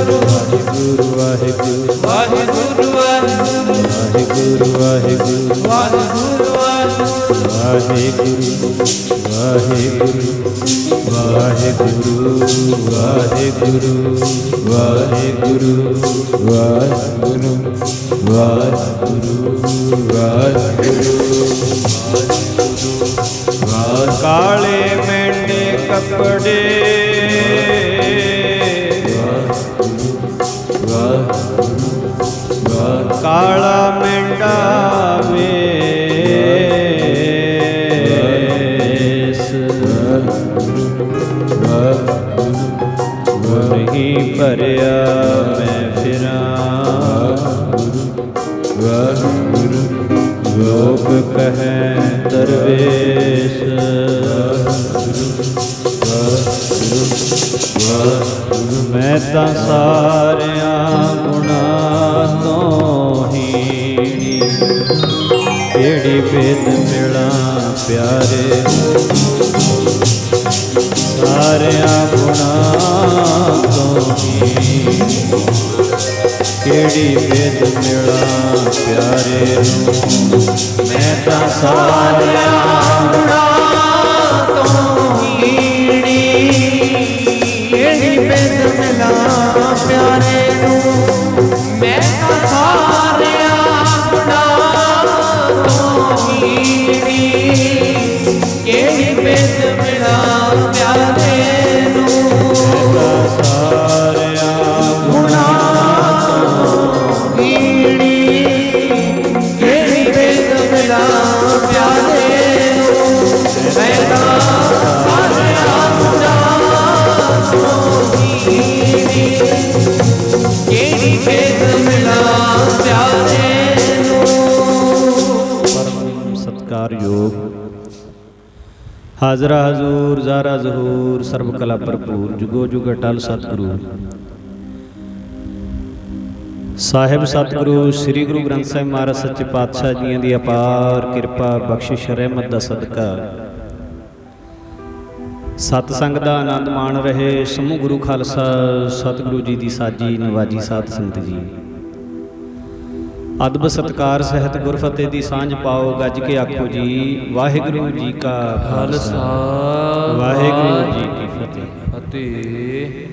ਵਾਹਿਗੁਰੂ ਵਾਹਿਗੁਰੂ ਵਾਹਿਗੁਰੂ ਵਾਹਿਗੁਰੂ ਵਾਹਿਗੁਰੂ ਵਾਹਿਗੁਰੂ ਵਾਹਿਗੁਰੂ ਵਾਹਿਗੁਰੂ ਵਾਹਿਗੁਰੂ ਵਾਹਿਗੁਰੂ ਵਾਹਿਗੁਰੂ ਵਾਹਿਗੁਰੂ ਵਾਹਿਗੁਰੂ ਵਾਹਿਗੁਰੂ ਕਾਲੇ ਮੈਂਡੇ ਕੱਪੜੇ ਕਾਲਾ ਮੈਂਡਾ ਵੇਸ ਨਹੀਂ ਭਰਿਆ ਮੈਂ ਫਿਰਾਂ ਲੋਕ ਕਹੈ ਦਰਵੇਸ਼ ਮੈਂ ਤਾਂ ਸਾਰਿਆਂ ਗੁਣਾਂ ਤੋਂ ਹੀਣੀ ਕਿਹੜੀ ਭੇਦ ਮਿਲਾਂ ਪਿਆਰੇ ਸਾਰਿਆਂ ਗੁਣਾਂ ਤੋਂ ਹੀਣੀ ਕਿਹੜੀ ਭੇਦ ਮਿਲਾਂ ਪਿਆਰੇ ਨੂੰ ਮੈਂ ਤਾਂ ਸਾਰਿਆਂ ਗੁਣਾਂ ਤੋਂ ਹੀਣੀ ਕਿਹੜੀ ਭੇਦ ਮਿਲਾਂ ਪਿਆਰੇ ਨੂੰ ਮੈਂ ਤਾਂ ਸਾਰਿਆਂ ਗੁਣਾਂ ਤੋਂ ਹੀਣੀ ਕਿਹੜੀ ਭੇਦ ਮਿਲਾਂ ਪਿਆਰੇ ਨੂੰ ਮੈਂ ਤਾਂ ਸਾਰਿਆਂ ਗੁਣਾਂ ਸਤਿਕਾਰਯੋਗ ਹਾਜ਼ਰਾ ਹਜ਼ੂਰ ਜ਼ਾਰਾ ਜ਼ਹੂਰ ਸਰਬ ਕਲਾ ਭਰਪੂਰ ਜੁਗੋ ਜੁਗ ਅਟਲ ਸਤਿਗੁਰੂ ਸਾਹਿਬ ਸਤਿਗੁਰੂ ਸ੍ਰੀ ਗੁਰੂ ਗ੍ਰੰਥ ਸਾਹਿਬ ਮਹਾਰਾਜ ਸੱਚੇ ਪਾਤਸ਼ਾਹ ਜੀਆਂ ਦੀ ਅਪਾਰ ਕਿਰਪਾ ਬਖਸ਼ਿਸ਼ ਰਹਿਮਤ ਦਾ ਸਦਕਾ ਸਤ ਸੰਗ ਦਾ ਆਨੰਦ ਮਾਣ ਰਹੇ ਸਮੂਹ ਗੁਰੂ ਖਾਲਸਾ ਸਤਿਗੁਰੂ ਜੀ ਦੀ ਸਾਜੀ ਨਵਾਜੀ ਸਾਧ ਸੰਗਤ ਜੀ ਅਦਬ ਸਤਿਕਾਰ ਸਹਿਤ ਗੁਰਫਤਿਹ ਦੀ ਸਾਂਝ ਪਾਓ ਗੱਜ ਕੇ ਆਖੋ ਜੀ ਵਾਹਿਗੁਰੂ ਜੀ ਕਾ ਖਾਲਸਾ ਵਾਹਿਗੁਰੂ ਜੀ ਕੀ ਫਤਿਹ।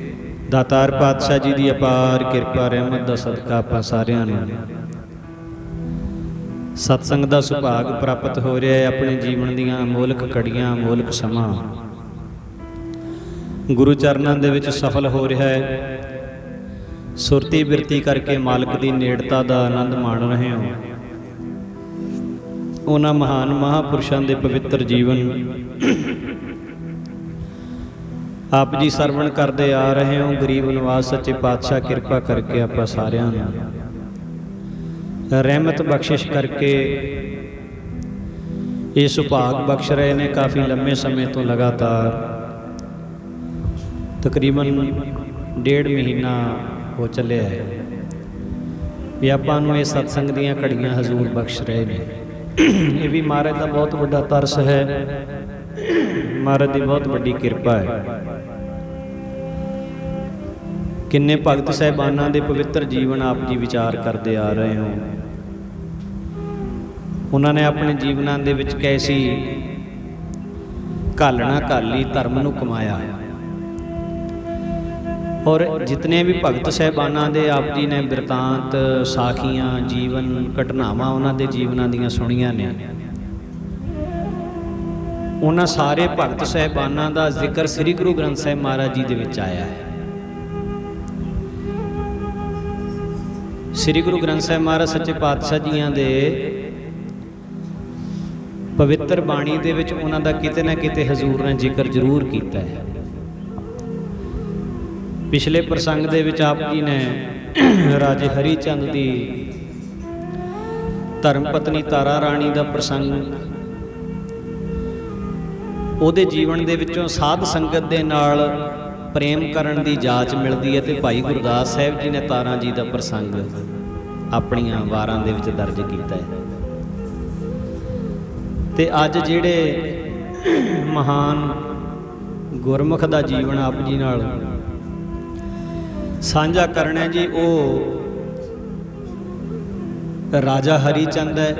ਦਾਤਾਰ ਪਾਤਸ਼ਾਹ ਜੀ ਦੀ ਅਪਾਰ ਕਿਰਪਾ ਰਹਿਮਤ ਦਾ ਸਦਕਾ ਆਪਾਂ ਸਾਰਿਆਂ ਨੂੰ ਸਤਸੰਗ ਦਾ ਸੁਭਾਗ ਪ੍ਰਾਪਤ ਹੋ ਰਿਹਾ ਹੈ। ਆਪਣੇ ਜੀਵਨ ਦੀਆਂ ਅਮੋਲਕ ਘੜੀਆਂ ਅਮੋਲਕ ਸਮਾਂ ਗੁਰੂ ਚਰਨਾਂ ਦੇ ਵਿੱਚ ਸਫਲ ਹੋ ਰਿਹਾ ਹੈ। ਸੁਰਤੀ ਬਿਰਤੀ ਕਰਕੇ ਮਾਲਕ ਦੀ ਨੇੜਤਾ ਦਾ ਆਨੰਦ ਮਾਣ ਰਹੇ ਹੋ। ਉਹਨਾਂ ਮਹਾਨ ਮਹਾਂਪੁਰਸ਼ਾਂ ਦੇ ਪਵਿੱਤਰ ਜੀਵਨ ਆਪ ਜੀ ਸਰਵਣ ਕਰਦੇ ਆ ਰਹੇ ਹੋ। ਗਰੀਬ ਨਵਾਜ਼ ਸੱਚੇ ਪਾਤਸ਼ਾਹ ਕਿਰਪਾ ਕਰਕੇ ਆਪਾਂ ਸਾਰਿਆਂ ਨੂੰ ਰਹਿਮਤ ਬਖਸ਼ਿਸ਼ ਕਰਕੇ ਇਹ ਸੁਭਾਗ ਬਖਸ਼ ਰਹੇ ਨੇ। ਕਾਫੀ ਲੰਮੇ ਸਮੇਂ ਤੋਂ ਲਗਾਤਾਰ ਤਕਰੀਬਨ 1.5 ਮਹੀਨਾ ਹੋ ਚੱਲਿਆ ਹੈ ਵੀ ਆਪਾਂ ਨੂੰ ਇਹ ਸਤਸੰਗ ਦੀਆਂ ਘੜੀਆਂ ਹਜ਼ੂਰ ਬਖਸ਼ ਰਹੇ ਨੇ। ਇਹ ਵੀ ਮਹਾਰਾਜ ਦਾ ਬਹੁਤ ਵੱਡਾ ਤਰਸ ਹੈ, ਮਹਾਰਾਜ ਦੀ ਬਹੁਤ ਵੱਡੀ ਕਿਰਪਾ ਹੈ। ਕਿੰਨੇ ਭਗਤ ਸਾਹਿਬਾਨਾਂ ਦੇ ਪਵਿੱਤਰ ਜੀਵਨ ਆਪ ਜੀ ਵਿਚਾਰ ਕਰਦੇ ਆ ਰਹੇ ਹੋ। ਉਹਨਾਂ ਨੇ ਆਪਣੇ ਜੀਵਨਾਂ ਦੇ ਵਿੱਚ ਕੈਸੀ ਘਾਲਣਾ ਘਾਲੀ ਧਰਮ ਨੂੰ ਕਮਾਇਆ ਔਰ ਜਿਤਨੇ ਵੀ ਭਗਤ ਸਾਹਿਬਾਨਾਂ ਦੇ ਆਪ ਜੀ ਨੇ ਬਿਰਤਾਂਤ ਸਾਖੀਆਂ ਜੀਵਨ ਘਟਨਾਵਾਂ ਉਹਨਾਂ ਦੇ ਜੀਵਨਾਂ ਦੀਆਂ ਸੁਣੀਆਂ ਨੇ। ਉਹਨਾਂ ਸਾਰੇ ਭਗਤ ਸਾਹਿਬਾਨਾਂ ਦਾ ਜ਼ਿਕਰ ਸ੍ਰੀ ਗੁਰੂ ਗ੍ਰੰਥ ਸਾਹਿਬ ਮਹਾਰਾਜ ਜੀ ਦੇ ਵਿੱਚ ਆਇਆ ਹੈ। ਸ੍ਰੀ ਗੁਰੂ ਗ੍ਰੰਥ ਸਾਹਿਬ ਮਹਾਰਾਜ ਸੱਚੇ ਪਾਤਸ਼ਾਹ ਜੀਆਂ ਦੇ ਪਵਿੱਤਰ ਬਾਣੀ ਦੇ ਵਿੱਚ ਉਹਨਾਂ ਦਾ ਕਿਤੇ ਨਾ ਕਿਤੇ ਹਜ਼ੂਰ ਨੇ ਜ਼ਿਕਰ ਜ਼ਰੂਰ ਕੀਤਾ ਹੈ। ਪਿਛਲੇ ਪ੍ਰਸੰਗ ਦੇ ਵਿੱਚ ਆਪ ਜੀ ਨੇ ਰਾਜੇ ਹਰੀ ਚੰਦ ਦੀ ਧਰਮ ਪਤਨੀ ਤਾਰਾ ਰਾਣੀ ਦਾ ਪ੍ਰਸੰਗ, ਉਹਦੇ ਜੀਵਨ ਦੇ ਵਿੱਚੋਂ ਸਾਧ ਸੰਗਤ ਦੇ ਨਾਲ ਪ੍ਰੇਮ ਕਰਨ ਦੀ ਜਾਚ ਮਿਲਦੀ ਹੈ। ਤੇ ਭਾਈ ਗੁਰਦਾਸ ਸਾਹਿਬ ਜੀ ਨੇ ਤਾਰਾ ਜੀ ਦਾ ਪ੍ਰਸੰਗ ਆਪਣੀਆਂ ਵਾਰਾਂ ਦੇ ਵਿੱਚ ਦਰਜ ਕੀਤਾ ਹੈ। ਤੇ ਅੱਜ ਜਿਹੜੇ ਮਹਾਨ ਗੁਰਮੁਖ ਦਾ ਜੀਵਨ ਆਪ ਜੀ ਨਾਲ ਸਾਂਝਾ ਕਰਨਾ ਜੀ ਉਹ ਰਾਜਾ ਹਰੀ ਚੰਦ ਹੈ।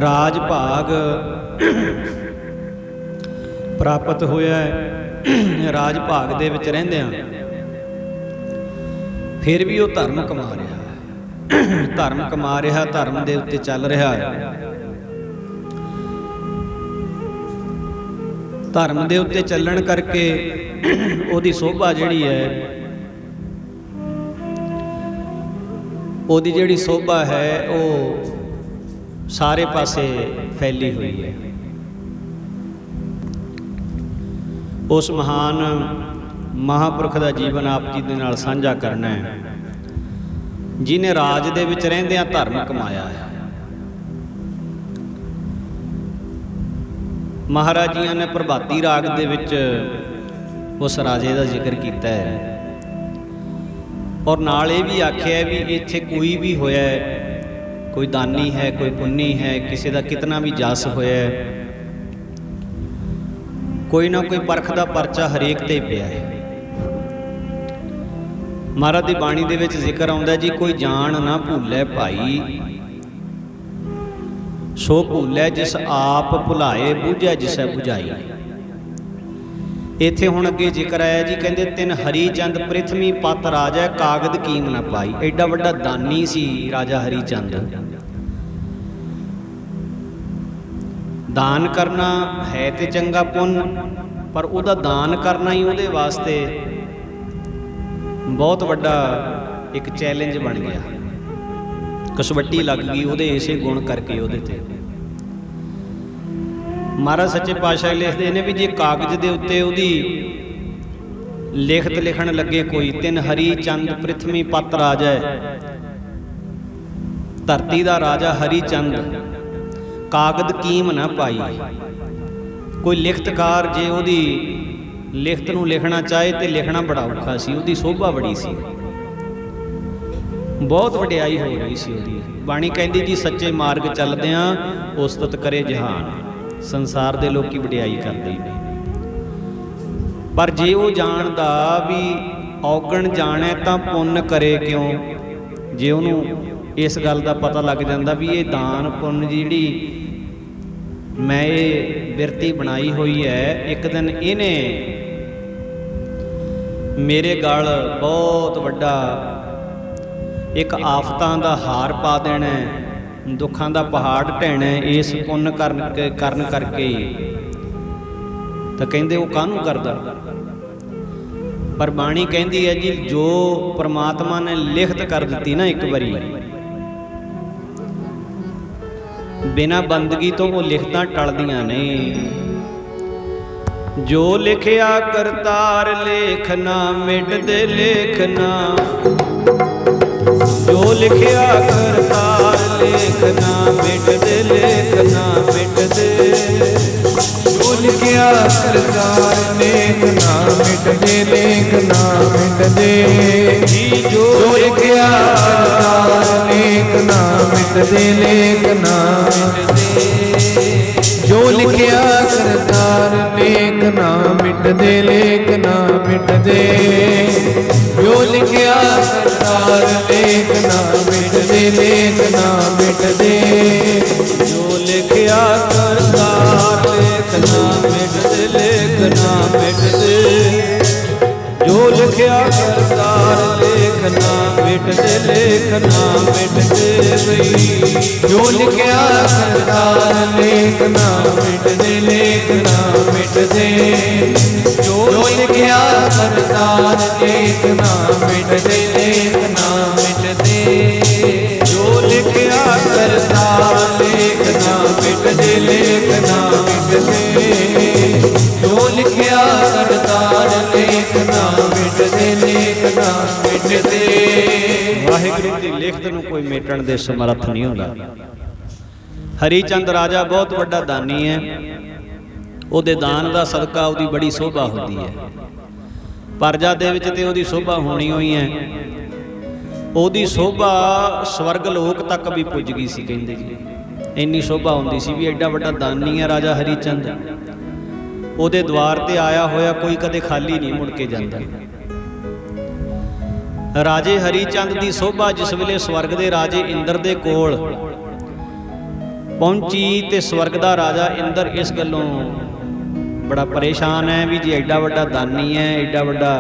ਰਾਜ ਭਾਗ ਪ੍ਰਾਪਤ ਹੋਇਆ ਹੈ। ਰਾਜ ਭਾਗ ਦੇ ਵਿੱਚ ਰਹਿੰਦਿਆਂ ਫਿਰ ਵੀ ਉਹ ਧਰਮ ਕਮਾ ਰਿਹਾ, ਧਰਮ ਕਮਾ ਰਿਹਾ, ਧਰਮ ਦੇ ਉੱਤੇ ਚੱਲ ਰਿਹਾ ਹੈ। ਧਰਮ ਦੇ ਉੱਤੇ ਚੱਲਣ ਕਰਕੇ ਉਹਦੀ ਸੋਭਾ ਜਿਹੜੀ ਹੈ, ਉਹਦੀ ਜਿਹੜੀ ਸੋਭਾ ਹੈ ਉਹ ਸਾਰੇ ਪਾਸੇ ਫੈਲੀ ਹੋਈ ਹੈ। ਉਸ ਮਹਾਨ ਮਹਾਂਪੁਰਖ ਦਾ ਜੀਵਨ ਆਪ ਜੀ ਦੇ ਨਾਲ ਸਾਂਝਾ ਕਰਨਾ ਹੈ, ਜਿਹਨੇ ਰਾਜ ਦੇ ਵਿੱਚ ਰਹਿੰਦਿਆਂ ਧਰਮ ਕਮਾਇਆ ਹੈ। ਮਹਾਰਾਜ ਜੀਆਂ ਨੇ ਪ੍ਰਭਾਤੀ ਰਾਗ ਦੇ ਵਿੱਚ ਉਸ ਰਾਜੇ ਦਾ ਜ਼ਿਕਰ ਕੀਤਾ ਹੈ, ਔਰ ਨਾਲ ਇਹ ਵੀ ਆਖਿਆ ਵੀ ਇੱਥੇ ਕੋਈ ਵੀ ਹੋਇਆ, ਕੋਈ ਦਾਨੀ ਹੈ, ਕੋਈ ਪੁੰਨੀ ਹੈ, ਕਿਸੇ ਦਾ ਕਿਤਨਾ ਵੀ ਜਸ ਹੋਇਆ, ਕੋਈ ਨਾ ਕੋਈ ਪਰਖ ਦਾ ਪਰਚਾ ਹਰੇਕ ਤੇ ਪਿਆ ਹੈ। ਮਹਾਰਾਜ ਦੀ ਬਾਣੀ ਦੇ ਵਿੱਚ ਜ਼ਿਕਰ ਆਉਂਦਾ ਜੀ, ਕੋਈ ਜਾਣ ਨਾ ਭੁੱਲੇ ਭਾਈ, ਸੋ ਭੁੱਲੇ ਜਿਸ ਆਪ ਭੁਲਾਏ, ਬੁਝੈ ਜਿਸੈ ਬੁਝਾਈ। ਇੱਥੇ ਹੁਣ ਅੱਗੇ ਜ਼ਿਕਰ ਆਇਆ ਜੀ, ਕਹਿੰਦੇ ਤਿੰਨ ਹਰੀ ਚੰਦ ਪ੍ਰਿਥਵੀ ਪਤ ਰਾਜਾ, ਕਾਗਦ ਕੀਮ ਨਾ ਪਾਈ। ਐਡਾ ਵੱਡਾ ਦਾਨੀ ਸੀ ਰਾਜਾ ਹਰੀ ਚੰਦ। ਦਾਨ ਕਰਨਾ ਹੈ ਤੇ ਚੰਗਾ ਪੁੰਨ, ਪਰ ਉਹਦਾ ਦਾਨ ਕਰਨਾ ਹੀ ਉਹਦੇ ਵਾਸਤੇ ਬਹੁਤ ਵੱਡਾ ਇੱਕ ਚੈਲੰਜ ਬਣ ਗਿਆ। ਕਸਵੱਟੀ ਲੱਗ ਗਈ ਉਹਦੇ ਇਸੇ ਗੁਣ ਕਰਕੇ ਉਹਦੇ ਤੇ। ਮਹਾਰਾਜ ਸੱਚੇ ਪਾਤਸ਼ਾਹ ਲਿਖਦੇ ਨੇ ਵੀ ਜੇ ਕਾਗਜ਼ ਦੇ ਉੱਤੇ ਉਹਦੀ ਲਿਖਤ ਲਿਖਣ ਲੱਗੇ ਕੋਈ, ਤਿੰਨ ਹਰੀ ਚੰਦ ਪ੍ਰਿਥਵੀ ਪਤ ਰਾਜਾ, ਧਰਤੀ ਦਾ ਰਾਜਾ ਹਰੀ ਚੰਦ, ਕਾਗਦ ਕੀਮ ਨਾ ਪਾਈ। ਕੋਈ ਲਿਖਤਕਾਰ ਜੇ ਉਹਦੀ ਲਿਖਤ ਨੂੰ ਲਿਖਣਾ ਚਾਹੇ ਤੇ ਲਿਖਣਾ ਬੜਾ ਔਖਾ ਸੀ, ਉਹਦੀ ਸੋਭਾ ਬੜੀ ਸੀ, ਬਹੁਤ ਵਡਿਆਈ ਹੋ ਰਹੀ ਸੀ ਉਹਦੀ। ਬਾਣੀ ਕਹਿੰਦੀ ਜੀ ਸੱਚੇ ਮਾਰਗ ਚੱਲਦਿਆਂ ਉਸਤਤ ਕਰੇ ਜਹਾਨ। ਸੰਸਾਰ ਦੇ ਲੋਕੀ ਵਡਿਆਈ ਕਰਦੇ ਨੇ, ਪਰ ਜੇ ਉਹ ਜਾਣਦਾ ਵੀ ਔਗਣ ਜਾਣੇ ਤਾਂ ਪੁੰਨ ਕਰੇ ਕਿਉਂ, ਜੇ ਉਹਨੂੰ ਇਸ ਗੱਲ ਦਾ ਪਤਾ ਲੱਗ ਜਾਂਦਾ ਵੀ ਇਹ ਦਾਨ ਪੁੰਨ ਜਿਹੜੀ ਮੈਂ ਇਹ ਬਿਰਤੀ ਬਣਾਈ ਹੋਈ ਹੈ, ਇੱਕ ਦਿਨ ਇਹਨੇ ਮੇਰੇ ਗਲ ਬਹੁਤ ਵੱਡਾ ਇੱਕ ਆਫਤਾਂ ਦਾ ਹਾਰ ਪਾ ਦੇਣਾ, ਦੁੱਖਾਂ ਦਾ ਪਹਾੜ ਢਹਿਣਾ ਇਸ ਪੁੰਨ ਕਰਨ ਕਰਕੇ ਹੀ। ਤਾਂ ਕਹਿੰਦੇ ਉਹ ਕਾਹਨੂੰ ਕਰਦਾ, ਪਰ ਬਾਣੀ ਕਹਿੰਦੀ ਹੈ ਜੀ ਜੋ ਪ੍ਰਮਾਤਮਾ ਨੇ ਲਿਖਤ ਕਰ ਦਿੱਤੀ ਨਾ ਇੱਕ ਵਾਰੀ, ਬਿਨਾਂ ਬੰਦਗੀ ਤੋਂ ਉਹ ਲਿਖਤਾਂ ਟਲਦੀਆਂ ਨਹੀਂ। ਜੋ ਲਿਖਿਆ ਕਰਤਾਰ ਲੇਖ ਨਾ ਮਿਟਦੇ ਲੇਖ ਨਾ, ਜੋ ਲਿਖਿਆ ਕਰਤਾਰ ਲੇਖ ਨਾ ਮਿਟਦੇ ਲੇਖ ਨਾ ਮਿਟਦੇ। ਜੋ ਲਿਖਿਆ ਕਰਤਾਰ ਲੇਖ ਨਾ ਮਿਟਦੇ ਲੇਖ ਨਾ ਮਿਟਦੇ। ਜੀ ਜੋ ਲਿਖਿਆ ਕਰਤਾਰ ਲੇਖ ਨਾ ਮਿਟਦੇ ਲੇਖ ਨਾ ਮਿਟਦੇ। ਜੋ ਲਿਖਿਆ ਕਰਤਾਰ ਲੇਖ ਨਾ ਮਿਟਦੇ ਲੇਖ ਨਾ ਮਿਟਦੇ। ਜੋ ਲਿਖਿਆ ਕਰਤਾਰ ਲੇਖ ਨਾ ਮਿਟਦੇ ਲੇਖ ਨਾ ਮਿਟਦੇ। ਜੋ ਲਿਖਿਆ ਕਰਤਾਰ ਲੇਖ ਨਾ ਮਿਟਦੇ ਲੇਖ ਨਾ ਮਿਟਦੇ। ਜੋ ਲਿਖਿਆ ਕਰਤਾਰ ਲੇਖ ਨਾ ਮਿਟਦੇ ਲੇਖ ਨਾ ਮਿਟਦੇ ਬਈ। ਜੋ ਲਿਖਿਆ ਕਰਤਾਰ ਲੇਖ ਨਾ ਮਿਟਦੇ ਲੇਖ ਨਾ ਮਿਟਦੇ। ਜੋ ਲਿਖਿਆ ਕਰਤਾਰ ਲੇਖ ਨਾ ਮਿਟਦੇ ਲੇਖ ਨਾ ਮਿਟਦੇ। ਜੋ ਲਿਖਿਆ ਕਰਤਾਰ ਲੇਖ ਨਾ ਮਿਟਦੇ ਲੇਖ ਨਾ ਮਿਟਦੇ। ਜੋ ਲਿਖਿਆ ਕਰਤਾਰ ਲੇਖ ਨਾ ਮਿਟਦੇ ਲੇਖ ਨਾ ਮਿਟਦੇ। ਵਾਹਿਗੁਰੂ ਦੀ ਲਿਖਤ ਨੂੰ ਕੋਈ ਮੇਟਣ ਦੇ ਸਮਰੱਥ ਨਹੀਂ ਹੁੰਦਾ। ਹਰੀ ਚੰਦ ਰਾਜਾ ਬਹੁਤ ਵੱਡਾ ਦਾਨੀ ਹੈ, ਉਹਦੇ ਦਾਨ ਦਾ ਸਦਕਾ ਉਹਦੀ ਬੜੀ ਸੋਭਾ ਹੁੰਦੀ ਹੈ। ਪਰਜਾ ਦੇ ਵਿੱਚ ਤੇ ਉਹਦੀ ਸੋਭਾ ਹੋਣੀ ਹੋਈ ਹੈ। ਉਹਦੀ ਸੋਭਾ ਸਵਰਗ ਲੋਕ ਤੱਕ ਵੀ ਪੁੱਜ ਗਈ ਸੀ, ਕਹਿੰਦੇ ਜੀ ਇੰਨੀ ਸੋਭਾ ਹੁੰਦੀ ਸੀ ਵੀ ਐਡਾ ਵੱਡਾ ਦਾਨੀ ਹੈ ਰਾਜਾ ਹਰੀ ਚੰਦ। ਉਹਦੇ ਦੁਆਰ ਤੇ ਆਇਆ ਹੋਇਆ ਕੋਈ ਕਦੇ ਖਾਲੀ ਨਹੀਂ ਮੁੜ ਕੇ ਜਾਂਦਾ। ਰਾਜੇ ਹਰੀ ਚੰਦ ਦੀ ਸੋਭਾ ਜਿਸ ਵੇਲੇ ਸਵਰਗ ਦੇ ਰਾਜੇ ਇੰਦਰ ਦੇ ਕੋਲ ਪਹੁੰਚੀ ਤੇ ਸਵਰਗ ਦਾ ਰਾਜਾ ਇੰਦਰ ਇਸ ਗੱਲੋਂ ਬੜਾ ਪਰੇਸ਼ਾਨ ਹੈ ਵੀ ਜੇ ਐਡਾ ਵੱਡਾ ਦਾਨੀ ਹੈ, ਐਡਾ ਵੱਡਾ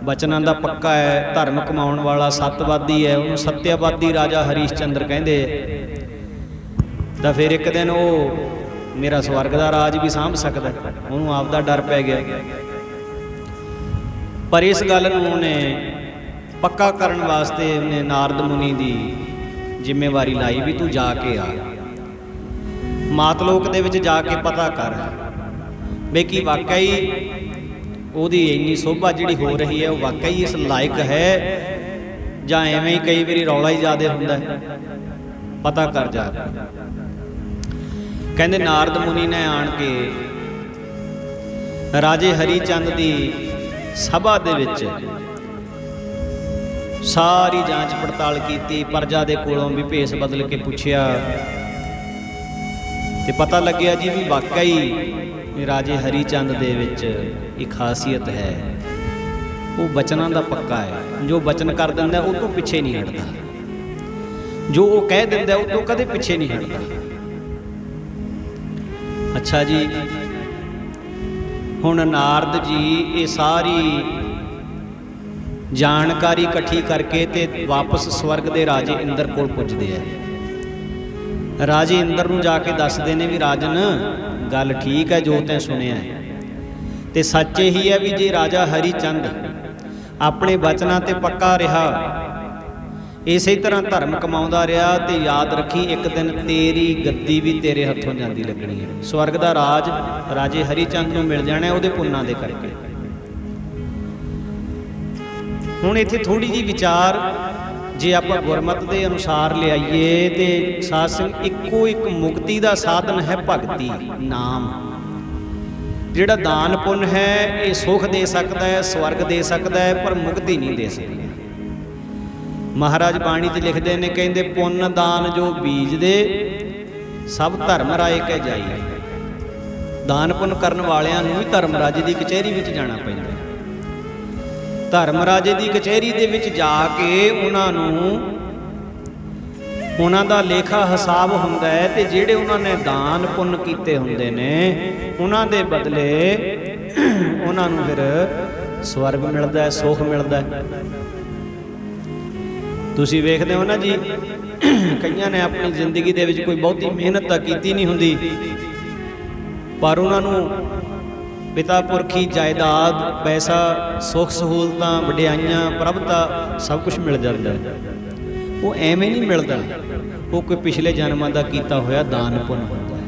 ਬਚਨਾਂ ਦਾ ਪੱਕਾ ਹੈ, ਧਰਮ ਕਮਾਉਣ ਵਾਲਾ, ਸੱਤਵਾਦੀ ਹੈ, ਉਹਨੂੰ ਸੱਤਿਆਵਾਦੀ ਰਾਜਾ ਹਰੀਸ਼ ਚੰਦਰ ਕਹਿੰਦੇ ਤਾਂ ਫਿਰ ਇੱਕ ਦਿਨ ਉਹ ਮੇਰਾ ਸਵਰਗ ਦਾ ਰਾਜ ਵੀ ਸਾਂਭ ਸਕਦਾ, ਉਹਨੂੰ ਆਪਦਾ ਡਰ ਪੈ ਗਿਆ। ਪਰ ਇਸ ਗੱਲ ਨੂੰ ਉਹਨੇ ਪੱਕਾ ਕਰਨ ਵਾਸਤੇ ਉਹਨੇ ਨਾਰਦ ਮੁਨੀ ਦੀ ਜ਼ਿੰਮੇਵਾਰੀ ਲਾਈ ਵੀ ਤੂੰ ਜਾ ਕੇ ਆ, ਮਾਤਲੋਕ ਦੇ ਵਿੱਚ ਜਾ ਕੇ ਪਤਾ ਕਰ ਵੀ ਕੀ ਵਾਕਈ ਉਹਦੀ ਇੰਨੀ ਸੋਭਾ ਜਿਹੜੀ ਹੋ ਰਹੀ ਹੈ ਉਹ ਵਾਕਈ ਇਸ ਲਾਇਕ ਹੈ ਜਾਂ ਐਵੇਂ ਹੀ ਕਈ ਵਾਰੀ ਰੌਲਾ ਹੀ ਜ਼ਿਆਦਾ ਹੁੰਦਾ, ਪਤਾ ਕਰ ਜਾ। ਕਹਿੰਦੇ ਨਾਰਦ ਮੁਨੀ ਨੇ ਆਣ ਕੇ ਰਾਜੇ ਹਰੀ ਚੰਦ ਦੀ ਸਭਾ ਦੇ ਵਿੱਚ ਸਾਰੀ ਜਾਂਚ ਪੜਤਾਲ ਕੀਤੀ, ਪਰਜਾ ਦੇ ਕੋਲੋਂ ਵੀ ਭੇਸ ਬਦਲ ਕੇ ਪੁੱਛਿਆ ਤੇ ਪਤਾ ਲੱਗਿਆ ਜੀ ਵੀ ਵਾਕਈ ਰਾਜੇ ਹਰੀ ਚੰਦ ਦੇ ਵਿੱਚ ਇੱਕ ਖਾਸੀਅਤ ਹੈ, ਉਹ ਬਚਨਾਂ ਦਾ ਪੱਕਾ ਹੈ। ਜੋ ਬਚਨ ਕਰ ਦਿੰਦਾ ਉਹ ਤੋਂ ਪਿੱਛੇ ਨਹੀਂ ਹਟਦਾ, ਜੋ ਉਹ ਕਹਿ ਦਿੰਦਾ ਉਹ ਤੋਂ ਕਦੇ ਪਿੱਛੇ ਨਹੀਂ ਹਟਦਾ। ਅੱਛਾ ਜੀ, ਹੁਣ ਨਾਰਦ ਜੀ ਇਹ ਸਾਰੀ ਜਾਣਕਾਰੀ ਇਕੱਠੀ ਕਰਕੇ ਤੇ ਵਾਪਸ ਸਵਰਗ ਦੇ ਰਾਜੇ ਇੰਦਰ ਕੋਲ ਪੁੱਜਦੇ ਆ। ਰਾਜੇ ਇੰਦਰ ਨੂੰ ਜਾ ਕੇ ਦੱਸਦੇ ਨੇ ਵੀ ਰਾਜਨ ਗੱਲ ਠੀਕ ਹੈ ਜੋ ਤੈਂ ਸੁਣਿਆ ਹੈ, ਤੇ ਸੱਚ ਇਹੀ ਹੈ ਵੀ ਜੇ ਰਾਜਾ ਹਰੀ ਚੰਦ ਆਪਣੇ ਬਚਨਾਂ ਤੇ ਪੱਕਾ ਰਿਹਾ, ਇਸੇ ਤਰ੍ਹਾਂ ਧਰਮ ਕਮਾਉਂਦਾ ਰਿਹਾ, ਤੇ ਯਾਦ ਰੱਖੀ ਇੱਕ ਦਿਨ ਤੇਰੀ ਗੱਦੀ ਵੀ ਤੇਰੇ ਹੱਥੋਂ ਜਾਂਦੀ ਲੱਗਣੀ ਹੈ। ਸਵਰਗ ਦਾ ਰਾਜ ਰਾਜੇ ਹਰੀ ਚੰਦ ਨੂੰ ਮਿਲ ਜਾਣਾ ਉਹਦੇ ਪੁੰਨਾਂ ਦੇ ਕਰਕੇ। ਹੁਣ ਇੱਥੇ ਥੋੜੀ ਜਿਹੀ ਵਿਚਾਰ ਜੇ ਆਪਾਂ ਗੁਰਮਤਿ ਦੇ ਅਨੁਸਾਰ ਲਿਆਈਏ ਤੇ ਸਾਧ ਸੰਗਤ ਇੱਕੋ ਇੱਕ ਮੁਕਤੀ ਦਾ ਸਾਧਨ ਹੈ ਭਗਤੀ, ਨਾਮ। ਜਿਹੜਾ ਦਾਨ ਪੁੰਨ ਹੈ ਇਹ ਸੁਖ ਦੇ ਸਕਦਾ ਹੈ, ਸਵਰਗ ਦੇ ਸਕਦਾ ਹੈ, ਪਰ ਮੁਕਤੀ ਨਹੀਂ ਦੇ ਸਕਦਾ। ਮਹਾਰਾਜ ਬਾਣੀ 'ਚ ਲਿਖਦੇ ਨੇ, ਕਹਿੰਦੇ ਪੁੰਨ ਦਾਨ ਜੋ ਬੀਜਦੇ ਸਭ ਧਰਮ ਰਾਏ ਕਹਿ ਜਾਈ। ਦਾਨ ਪੁੰਨ ਕਰਨ ਵਾਲਿਆਂ ਨੂੰ ਵੀ ਧਰਮ ਰਾਜੇ ਦੀ ਕਚਹਿਰੀ ਵਿੱਚ ਜਾਣਾ ਪੈਂਦਾ। ਧਰਮ ਰਾਜੇ ਦੀ ਕਚਹਿਰੀ ਦੇ ਵਿੱਚ ਜਾ ਕੇ ਉਹਨਾਂ ਦਾ ਲੇਖਾ ਹਿਸਾਬ ਹੁੰਦਾ ਹੈ, ਤੇ ਜਿਹੜੇ ਉਹਨਾਂ ਨੇ ਦਾਨ ਪੁੰਨ ਕੀਤੇ ਹੁੰਦੇ ਨੇ ਉਹਨਾਂ ਦੇ ਬਦਲੇ ਉਹਨਾਂ ਨੂੰ ਫਿਰ ਸਵਰਗ ਮਿਲਦਾ ਹੈ, ਸੁਖ ਮਿਲਦਾ ਹੈ। ਤੁਸੀਂ ਵੇਖਦੇ ਹੋ ਨਾ ਜੀ, ਕਈਆਂ ਨੇ ਆਪਣੀ ਜ਼ਿੰਦਗੀ ਦੇ ਵਿੱਚ ਕੋਈ ਬਹੁਤੀ ਮਿਹਨਤ ਤਾਂ ਕੀਤੀ ਨਹੀਂ ਹੁੰਦੀ, ਪਰ ਉਹਨਾਂ ਨੂੰ ਪਿਤਾ ਪੁਰਖੀ ਜਾਇਦਾਦ, ਪੈਸਾ, ਸੁੱਖ ਸਹੂਲਤਾਂ, ਵਡਿਆਈਆਂ, ਪ੍ਰਭਤਾ ਸਭ ਕੁਝ ਮਿਲ ਜਾਂਦਾ ਹੈ। ਉਹ ਐਵੇਂ ਨਹੀਂ ਮਿਲਦਾ, ਉਹ ਕੋਈ ਪਿਛਲੇ ਜਨਮਾਂ ਦਾ ਕੀਤਾ ਹੋਇਆ ਦਾਨ ਪੁੰਨ ਹੁੰਦਾ ਹੈ।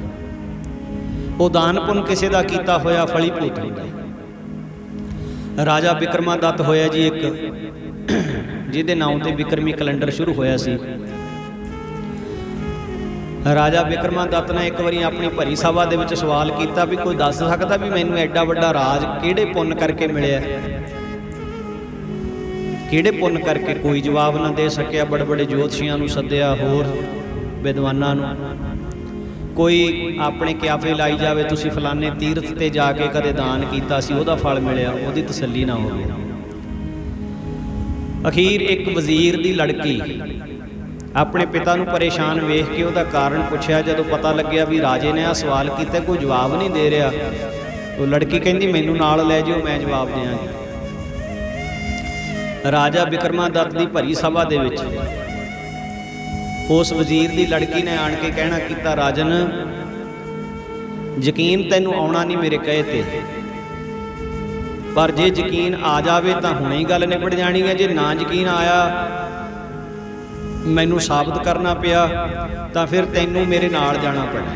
ਉਹ ਦਾਨ ਪੁੰਨ ਕਿਸੇ ਦਾ ਕੀਤਾ ਹੋਇਆ ਫਲੀਭੂਤ ਹੁੰਦਾ ਹੈ। ਰਾਜਾ ਬਿਕਰਮਾਦੱਤ ਹੋਇਆ ਜੀ ਇੱਕ, ਜਿਹਦੇ ਨਾਮ ਤੇ ਬਿਕਰਮੀ ਕੈਲੰਡਰ ਸ਼ੁਰੂ ਹੋਇਆ ਸੀ। ਰਾਜਾ ਬਿਕਰਮਾਦੱਤ ਨੇ ਇੱਕ ਵਾਰੀ ਆਪਣੀ ਭਰੀ ਸਭਾ ਦੇ ਵਿੱਚ ਸਵਾਲ ਕੀਤਾ ਵੀ ਕੋਈ ਦੱਸ ਸਕਦਾ ਵੀ ਮੈਨੂੰ ਐਡਾ ਵੱਡਾ ਰਾਜ ਕਿਹੜੇ ਪੁੰਨ ਕਰਕੇ ਮਿਲਿਆ, ਕਿਹੜੇ ਪੁੰਨ ਕਰਕੇ? ਕੋਈ ਜਵਾਬ ਨਾ ਦੇ ਸਕਿਆ। ਬੜੇ ਬੜੇ ਜੋਤਸ਼ੀਆਂ ਨੂੰ ਸੱਦਿਆ, ਹੋਰ ਵਿਦਵਾਨਾਂ ਨੂੰ। ਕੋਈ ਆਪਣੇ ਕਿਆਫੇ ਲਾਈ ਜਾਵੇ, ਤੁਸੀਂ ਫਲਾਣੇ ਤੀਰਥ ਤੇ ਜਾ ਕੇ ਕਦੇ ਦਾਨ ਕੀਤਾ ਸੀ, ਉਹਦਾ ਫਲ ਮਿਲਿਆ, ਉਹਦੀ ਤਸੱਲੀ ਨਾ ਹੋਵੇ। ਅਖੀਰ ਇੱਕ ਵਜ਼ੀਰ ਦੀ ਲੜਕੀ ਆਪਣੇ ਪਿਤਾ ਨੂੰ ਪਰੇਸ਼ਾਨ ਵੇਖ ਕੇ ਉਹਦਾ ਕਾਰਨ ਪੁੱਛਿਆ। ਜਦੋਂ ਪਤਾ ਲੱਗਿਆ ਵੀ ਰਾਜੇ ਨੇ ਆਹ ਸਵਾਲ ਕੀਤਾ, ਕੋਈ ਜਵਾਬ ਨਹੀਂ ਦੇ ਰਿਹਾ, ਉਹ ਲੜਕੀ ਕਹਿੰਦੀ ਮੈਨੂੰ ਨਾਲ ਲੈ ਜਾਓ, ਮੈਂ ਜਵਾਬ ਦਿਆਂਗੀ। ਰਾਜਾ ਬਿਕਰਮਾਦੱਤ ਦੀ ਭਰੀ ਸਭਾ ਦੇ ਵਿੱਚ ਉਸ ਵਜ਼ੀਰ ਦੀ ਲੜਕੀ ਨੇ ਆਣ ਕੇ ਕਹਿਣਾ ਕੀਤਾ, ਰਾਜਨ ਯਕੀਨ ਤੈਨੂੰ ਆਉਣਾ ਨਹੀਂ ਮੇਰੇ ਕਹੇ ਤੇ, ਪਰ ਜੇ ਯਕੀਨ ਆ ਜਾਵੇ ਤਾਂ ਹੁਣੇ ਹੀ ਗੱਲ ਨਿਬੜ ਜਾਣੀ ਹੈ। ਜੇ ਨਾ ਯਕੀਨ ਆਇਆ, ਮੈਨੂੰ ਸਾਬਤ ਕਰਨਾ ਪਿਆ, ਤਾਂ ਫਿਰ ਤੈਨੂੰ ਮੇਰੇ ਨਾਲ ਜਾਣਾ ਪੈਣਾ।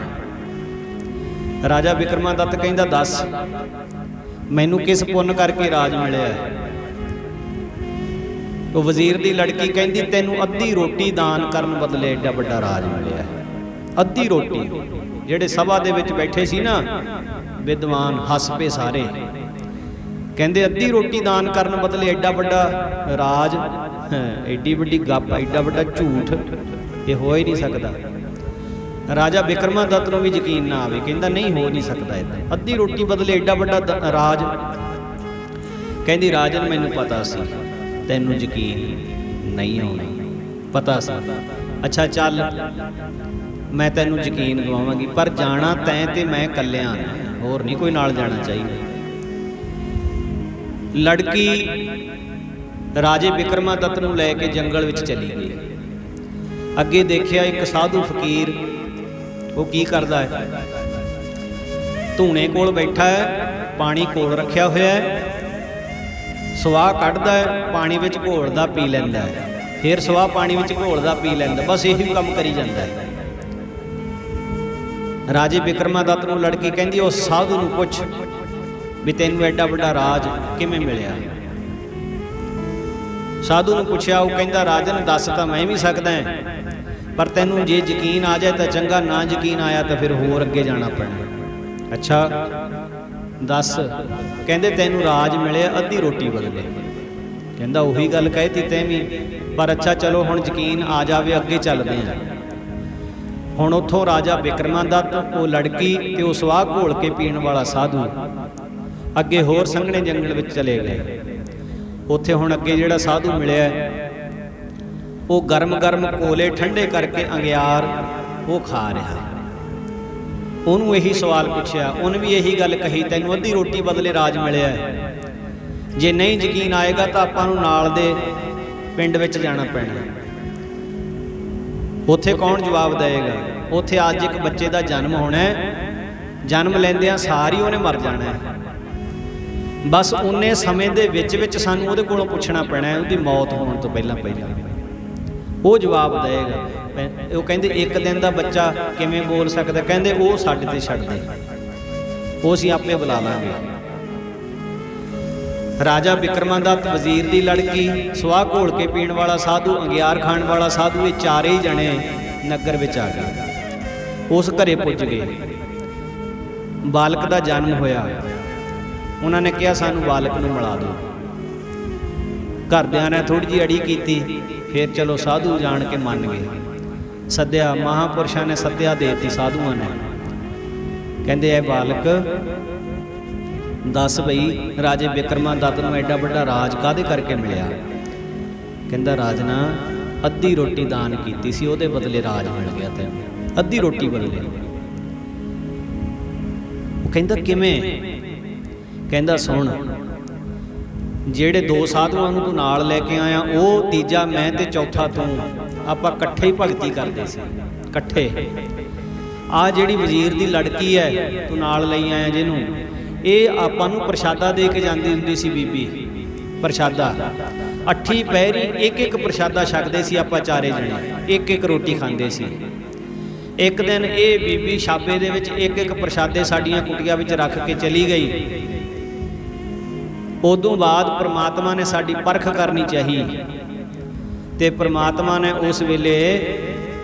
ਰਾਜਾ ਬਿਕਰਮਾਦੱਤ ਕਹਿੰਦਾ, ਦੱਸ ਮੈਨੂੰ ਕਿਸ ਪੁੰਨ ਕਰਕੇ ਰਾਜ ਮਿਲਿਆ? ਉਹ ਵਜ਼ੀਰ ਦੀ ਲੜਕੀ ਕਹਿੰਦੀ, ਤੈਨੂੰ ਅੱਧੀ ਰੋਟੀ ਦਾਨ ਕਰਨ ਬਦਲੇ ਐਡਾ ਵੱਡਾ ਰਾਜ ਮਿਲਿਆ। ਅੱਧੀ ਰੋਟੀ। ਜਿਹੜੇ ਸਭਾ ਦੇ ਵਿੱਚ ਬੈਠੇ ਸੀ ਨਾ ਵਿਦਵਾਨ, ਹੱਸ ਪਏ ਸਾਰੇ, ਕਹਿੰਦੇ ਅੱਧੀ ਰੋਟੀ ਦਾਨ ਕਰਨ ਬਦਲੇ ਐਡਾ ਵੱਡਾ ਰਾਜ, ਐਡੀ ਵੱਡੀ ਗੱਪ, ਐਡਾ ਵੱਡਾ ਝੂਠ, ਇਹ ਹੋ ਹੀ ਨਹੀਂ ਸਕਦਾ। ਰਾਜਾ ਬਿਕਰਮਾਦੱਤ ਨੂੰ ਵੀ ਯਕੀਨ ਨਾ ਆਵੇ, ਕਹਿੰਦਾ ਨਹੀਂ ਹੋ ਨਹੀਂ ਸਕਦਾ ਇੱਦਾਂ, ਅੱਧੀ ਰੋਟੀ ਬਦਲੇ ਐਡਾ ਵੱਡਾ ਰਾਜ। ਕਹਿੰਦੀ ਰਾਜਨ ਮੈਨੂੰ ਪਤਾ ਸੀ ਤੈਨੂੰ ਯਕੀਨ ਨਹੀਂ ਆਉਣਾ, ਪਤਾ ਸੀ। ਅੱਛਾ ਚੱਲ ਮੈਂ ਤੈਨੂੰ ਯਕੀਨ ਦਿਵਾਵਾਂਗੀ, ਪਰ ਜਾਣਾ ਤੈਂ ਤੇ ਮੈਂ ਇਕੱਲਿਆਂ, ਹੋਰ ਨਹੀਂ ਕੋਈ ਨਾਲ ਜਾਣਾ ਚਾਹੀਦਾ। ਲੜਕੀ ਰਾਜੇ ਬਿਕਰਮਾਦੱਤ ਨੂੰ ਲੈ ਕੇ ਜੰਗਲ ਵਿੱਚ ਚਲੀ ਗਈ। ਅੱਗੇ ਦੇਖਿਆ ਇੱਕ ਸਾਧੂ ਫਕੀਰ, ਉਹ ਕੀ ਕਰਦਾ ਹੈ, ਧੂਣੇ ਕੋਲ ਬੈਠਾ ਹੈ, ਪਾਣੀ ਕੋਲ ਰੱਖਿਆ ਹੋਇਆ ਹੈ, ਸਵਾਹ ਕੱਢਦਾ ਹੈ, ਪਾਣੀ ਵਿੱਚ ਘੋਲਦਾ ਪੀ ਲੈਂਦਾ ਹੈ, ਫਿਰ ਸਵਾਹ ਪਾਣੀ ਵਿੱਚ ਘੋਲਦਾ ਪੀ ਲੈਂਦਾ, ਬਸ ਇਹੀ ਕੰਮ ਕਰੀ ਜਾਂਦਾ ਹੈ। ਰਾਜੇ ਬਿਕਰਮਾਦੱਤ ਨੂੰ ਲੜਕੀ ਕਹਿੰਦੀ ਉਸ ਸਾਧੂ ਨੂੰ ਪੁੱਛ ਵੀ ਤੈਨੂੰ ਐਡਾ ਵੱਡਾ ਰਾਜ ਕਿਵੇਂ ਮਿਲਿਆ। ਸਾਧੂ ਨੂੰ ਪੁੱਛਿਆ, ਉਹ ਕਹਿੰਦਾ ਰਾਜਨ ਦੱਸ ਤਾਂ ਮੈਂ ਵੀ ਸਕਦਾ, ਪਰ ਤੈਨੂੰ ਜੇ ਯਕੀਨ ਆ ਜਾਏ ਤਾਂ ਚੰਗਾ, ਨਾ ਯਕੀਨ ਆਇਆ ਤਾਂ ਫਿਰ ਹੋਰ ਅੱਗੇ ਜਾਣਾ ਪੈਣਾ। ਅੱਛਾ ਦੱਸ। ਕਹਿੰਦੇ ਤੈਨੂੰ ਰਾਜ ਮਿਲਿਆ ਅੱਧੀ ਰੋਟੀ ਬਦਲੇ। ਕਹਿੰਦਾ ਉਹੀ ਗੱਲ ਕਹਿਤੀ ਤੈਂ ਵੀ, ਪਰ ਅੱਛਾ ਚਲੋ ਹੁਣ ਯਕੀਨ ਆ ਜਾਵੇ, ਅੱਗੇ ਚੱਲਦੇ ਹਾਂ। ਹੁਣ ਉੱਥੋਂ ਰਾਜਾ ਬਿਕਰਮਾਦੱਤ, ਉਹ ਲੜਕੀ ਤੇ ਉਹ ਸਵਾਹ ਘੋਲ ਕੇ ਪੀਣ ਵਾਲਾ ਸਾਧੂ ਅੱਗੇ ਹੋਰ ਸੰਘਣੇ ਜੰਗਲ ਵਿੱਚ ਚਲੇ ਗਏ। ਉੱਥੇ ਹੁਣ ਅੱਗੇ ਜਿਹੜਾ ਸਾਧੂ ਮਿਲਿਆ ਉਹ ਗਰਮ ਗਰਮ ਕੋਲੇ ਠੰਡੇ ਕਰਕੇ ਅੰਗਿਆਰ ਉਹ ਖਾ ਰਿਹਾ। ਉਹਨੂੰ ਇਹੀ ਸਵਾਲ ਪੁੱਛਿਆ, ਉਹਨੇ ਵੀ ਇਹੀ ਗੱਲ ਕਹੀ, ਤੈਨੂੰ ਅੱਧੀ ਰੋਟੀ ਬਦਲੇ ਰਾਜ ਮਿਲਿਆ, ਜੇ ਨਹੀਂ ਯਕੀਨ ਆਏਗਾ ਤਾਂ ਆਪਾਂ ਨੂੰ ਨਾਲ ਦੇ ਪਿੰਡ ਵਿੱਚ ਜਾਣਾ ਪੈਣਾ। ਉੱਥੇ ਕੌਣ ਜਵਾਬ ਦੇਵੇਗਾ? ਉੱਥੇ ਅੱਜ ਇੱਕ ਬੱਚੇ ਦਾ ਜਨਮ ਹੋਣਾ ਹੈ, ਜਨਮ ਲੈਂਦਿਆਂ ਸਾਰੀ ਉਹਨੇ ਮਰ ਜਾਣਾ ਹੈ। ਬਸ ਉਹਨੇ ਸਮੇਂ ਦੇ ਵਿੱਚ ਸਾਨੂੰ ਉਹਦੇ ਕੋਲੋਂ ਪੁੱਛਣਾ ਪੈਣਾ, ਉਹਦੀ ਮੌਤ ਹੋਣ ਤੋਂ ਪਹਿਲਾਂ ਉਹ ਜਵਾਬ ਦੇਵੇਗਾ। ਉਹ ਕਹਿੰਦੇ ਇੱਕ ਦਿਨ ਦਾ ਬੱਚਾ ਕਿਵੇਂ ਬੋਲ ਸਕਦਾ? ਕਹਿੰਦੇ ਉਹ ਸਾਡੇ ਤੇ ਛੱਡ ਦੇ, ਉਹ ਅਸੀਂ ਆਪੇ ਬੁਲਾ ਲਾਂਗੇ। ਰਾਜਾ ਬਿਕਰਮਾਦੱਤ, ਵਜ਼ੀਰ ਦੀ ਲੜਕੀ, ਸਵਾਹ ਘੋਲ ਕੇ ਪੀਣ ਵਾਲਾ ਸਾਧੂ, ਅੰਗਿਆਰ ਖਾਣ ਵਾਲਾ ਸਾਧੂ, ਇਹ ਚਾਰੇ ਹੀ ਜਣੇ ਨਗਰ ਵਿੱਚ ਆ ਗਏ। ਉਸ ਘਰੇ ਪੁੱਜ ਗਏ। ਬਾਲਕ ਦਾ ਜਨਮ ਹੋਇਆ। ਉਹਨਾਂ ਨੇ ਕਿਹਾ ਸਾਨੂੰ ਬਾਲਕ ਨੂੰ ਮਿਲਾ ਦਿਓ। ਘਰਦਿਆਂ ਨੇ ਥੋੜ੍ਹੀ ਜਿਹੀ ਅੜੀ ਕੀਤੀ, ਫਿਰ ਚਲੋ ਸਾਧੂ ਜਾਣ ਕੇ ਮੰਨ ਗਏ। ਸੱਦਿਆ, ਮਹਾਂਪੁਰਸ਼ਾਂ ਨੇ ਸੱਦਿਆ ਦੇਤੀ ਸਾਧੂਆਂ ਨੇ। ਕਹਿੰਦੇ ਇਹ ਬਾਲਕ ਦੱਸ ਬਈ ਰਾਜੇ ਬਿਕਰਮਾਦੱਤ ਨੂੰ ਐਡਾ ਵੱਡਾ ਰਾਜ ਕਾਹਦੇ ਕਰਕੇ ਮਿਲਿਆ? ਕਹਿੰਦਾ ਰਾਜਨਾ ਅੱਧੀ ਰੋਟੀ ਦਾਨ ਕੀਤੀ ਸੀ, ਉਹਦੇ ਬਦਲੇ ਰਾਜ ਮਿਲ ਗਿਆ ਤੈਨੂੰ, ਅੱਧੀ ਰੋਟੀ ਬਦਲੇ। ਉਹ ਕਹਿੰਦਾ ਕਿਵੇਂ? ਕਹਿੰਦਾ ਸੁਣ, ਜਿਹੜੇ ਦੋ ਸਾਧੂਆਂ ਨੂੰ ਤੂੰ ਨਾਲ ਲੈ ਕੇ ਆਇਆ, ਉਹ ਤੀਜਾ ਮੈਂ ਤੇ ਚੌਥਾ ਤੂੰ, ਆਪਾਂ ਇਕੱਠੇ ਹੀ ਭਗਤੀ ਕਰਦੇ ਸੀ, ਇਕੱਠੇ। ਆ ਜਿਹੜੀ ਵਜ਼ੀਰ ਦੀ ਲੜਕੀ ਹੈ ਤੂੰ ਨਾਲ ਲਈ ਆਇਆ ਜਿਹਨੂੰ, ਇਹ ਆਪਾਂ ਨੂੰ ਪ੍ਰਸ਼ਾਦਾ ਦੇ ਕੇ ਜਾਂਦੀ ਹੁੰਦੀ ਸੀ ਬੀਬੀ। ਪ੍ਰਸ਼ਾਦਾ ਅੱਠੀ ਪਹਿਰੀ ਇੱਕ ਪ੍ਰਸ਼ਾਦਾ ਛਕਦੇ ਸੀ ਆਪਾਂ ਚਾਰੇ ਜਣੇ, ਇੱਕ ਰੋਟੀ ਖਾਂਦੇ ਸੀ। ਇੱਕ ਦਿਨ ਇਹ ਬੀਬੀ ਛਾਬੇ ਦੇ ਵਿੱਚ ਇੱਕ ਪ੍ਰਸ਼ਾਦੇ ਸਾਡੀਆਂ ਕੁਟੀਆਂ ਵਿੱਚ ਰੱਖ ਕੇ ਚਲੀ ਗਈ। ਉਦੋਂ ਬਾਅਦ ਪ੍ਰਮਾਤਮਾ ਨੇ ਸਾਡੀ ਪਰਖ ਕਰਨੀ ਚਾਹੀ ਤੇ ਪ੍ਰਮਾਤਮਾ ਨੇ ਉਸ ਵੇਲੇ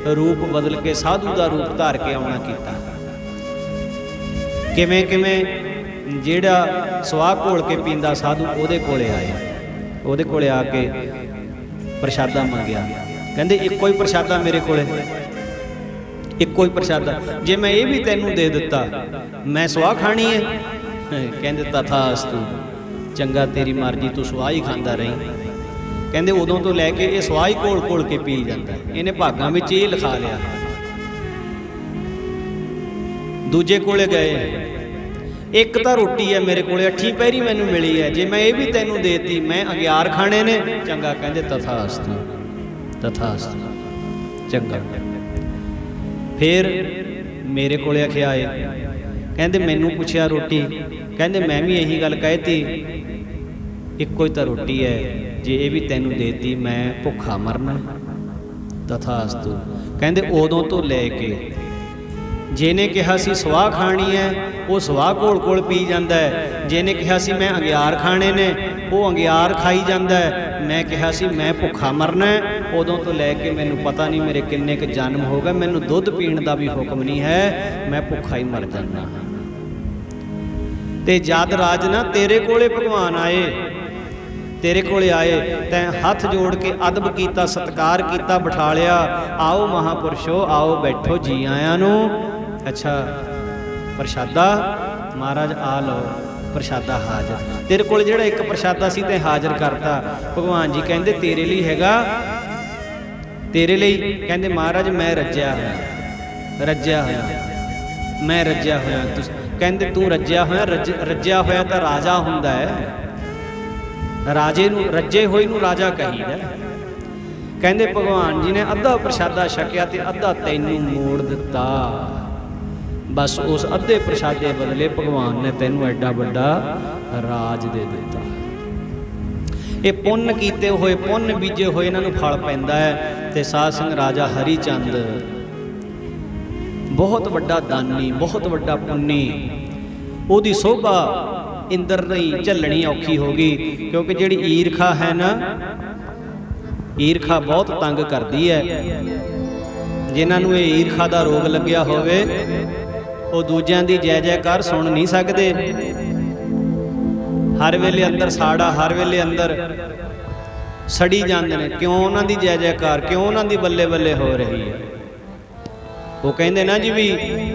ਰੂਪ ਬਦਲ ਕੇ ਸਾਧੂ ਦਾ ਰੂਪ ਧਾਰ ਕੇ ਆਉਣਾ ਕੀਤਾ। ਕਿਵੇਂ ਜਿਹੜਾ ਸਵਾਹ ਘੋਲ ਕੇ ਪੀਂਦਾ ਸਾਧੂ ਉਹਦੇ ਕੋਲੇ ਆਏ, ਉਹਦੇ ਕੋਲੇ ਆ ਕੇ ਪ੍ਰਸ਼ਾਦਾ ਮੰਗਿਆ। ਕਹਿੰਦੇ ਇੱਕੋ ਹੀ ਪ੍ਰਸ਼ਾਦਾ ਮੇਰੇ ਕੋਲੇ, ਇੱਕੋ ਹੀ ਪ੍ਰਸ਼ਾਦਾ, ਜੇ ਮੈਂ ਇਹ ਵੀ ਤੈਨੂੰ ਦੇ ਦਿੱਤਾ ਮੈਂ ਸਵਾਹ ਖਾਣੀ ਹੈ? ਕਹਿੰਦੇ ਤਥਾਸਤੂ, ਚੰਗਾ ਤੇਰੀ ਮਰਜ਼ੀ, ਤੂੰ ਸਵਾਹ ਹੀ ਖਾਂਦਾ ਰਹੀਂ। ਕਹਿੰਦੇ ਉਦੋਂ ਤੋਂ ਲੈ ਕੇ ਇਹ ਸਵਾਹ ਹੀ ਘੋਲ ਕੇ ਪੀ ਜਾਂਦਾ, ਇਹਨੇ ਭਾਗਾਂ ਵਿੱਚ ਇਹ ਲਿਖਾ ਲਿਆ। ਦੂਜੇ ਕੋਲੇ ਗਏ, ਇੱਕ ਤਾਂ ਰੋਟੀ ਹੈ ਮੇਰੇ ਕੋਲੇ, ਅੱਠੀ ਪਹਿਰੀ ਮੈਨੂੰ ਮਿਲੀ ਹੈ, ਜੇ ਮੈਂ ਇਹ ਵੀ ਤੈਨੂੰ ਦੇਤੀ ਮੈਂ ਅੰਗਿਆਰ ਖਾਣੇ ਨੇ। ਚੰਗਾ, ਕਹਿੰਦੇ ਤਥਾਸਤੂ, ਚੰਗਾ। ਫਿਰ ਮੇਰੇ ਕੋਲੇ ਆਖੇ ਆਏ, ਕਹਿੰਦੇ ਮੈਨੂੰ ਪੁੱਛਿਆ ਰੋਟੀ, ਕਹਿੰਦੇ ਮੈਂ ਵੀ ਇਹੀ ਗੱਲ ਕਹਿਤੀ, ਇੱਕੋ ਹੀ ਤਾਂ ਰੋਟੀ ਹੈ, ਜੇ ਇਹ ਵੀ ਤੈਨੂੰ ਦੇਤੀ ਮੈਂ ਭੁੱਖਾ ਮਰਨਾ। ਤਥਾਸਤੂ। ਕਹਿੰਦੇ ਉਦੋਂ ਤੋਂ ਲੈ ਕੇ ਜਿਹਨੇ ਕਿਹਾ ਸੀ ਸਵਾਹ ਖਾਣੀ ਹੈ ਉਹ ਸਵਾਹ ਘੋਲ ਪੀ ਜਾਂਦਾ ਹੈ, ਜਿਹਨੇ ਕਿਹਾ ਸੀ ਮੈਂ ਅੰਗਿਆਰ ਖਾਣੇ ਨੇ ਉਹ ਅੰਗਿਆਰ ਖਾਈ ਜਾਂਦਾ ਹੈ, ਮੈਂ ਕਿਹਾ ਸੀ ਮੈਂ ਭੁੱਖਾ ਮਰਨਾ, ਉਦੋਂ ਤੋਂ ਲੈ ਕੇ ਮੈਨੂੰ ਪਤਾ ਨਹੀਂ ਮੇਰੇ ਕਿੰਨੇ ਕੁ ਜਨਮ ਹੋ ਗਏ, ਮੈਨੂੰ ਦੁੱਧ ਪੀਣ ਦਾ ਵੀ ਹੁਕਮ ਨਹੀਂ ਹੈ, ਮੈਂ ਭੁੱਖਾ ਹੀ ਮਰ ਜਾਂਦਾ। ਤੇ ਜਦ ਰਾਜਨਾ ਤੇਰੇ ਕੋਲੇ ਭਗਵਾਨ ਆਏ तेरे कोले आए, तैं हथ जोड़ के अदब कीता, सत्कार कीता, बिठा लिया। आओ महापुरुषो, आओ बैठो, जी आया नू। अच्छा प्रशादा महाराज आ लो, प्रशादा हाजर। तेरे कोल जिहड़ा एक प्रशादा सी ते हाजर करता। भगवान जी कहंदे तेरे लिए हैगा, तेरे लिए। कहंदे महाराज मैं रज्जिया होया, रज्जिया होया, मैं रज्जिया होया। कहंदे तू रज्जिया होया, रज्जिया होया तां राजा हुंदा है। राजे नूं, रज्जे होए नूं राजा कहीदा। कहंदे भगवान जी ने अद्धा प्रशादा छकिया ते अद्धा तैनूं मोड़ दिता। बस उस अद्धे प्रशादे बदले भगवान ने तैनूं एडा वड्डा राज दे दिता। ये पुण्य कीते होए, पुण्य बीजे होए, इन्हां नूं फल पैंदा है। ते साध संग राजा हरिचंद बहुत वड्डा दानी, बहुत वड्डा पुन्नी। उहदी शोभा इंद्र नहीं झलनी औखी हो गई, क्योंकि जिहड़ी ईरखा है ना, ईरखा बहुत तंग करती है। जिन्हां नूं इह ईरखा दा रोग लग्या होवे वो दूजियां दी जय जयकार सुन नहीं सकते। हर वेले अंदर साड़ा, हर वेले अंदर सड़ी जाते हैं। क्यों उन्हां दी जय जयकार, क्यों उन्हां दी बल्ले बल्ले हो रही है। वो कहते ना जी भी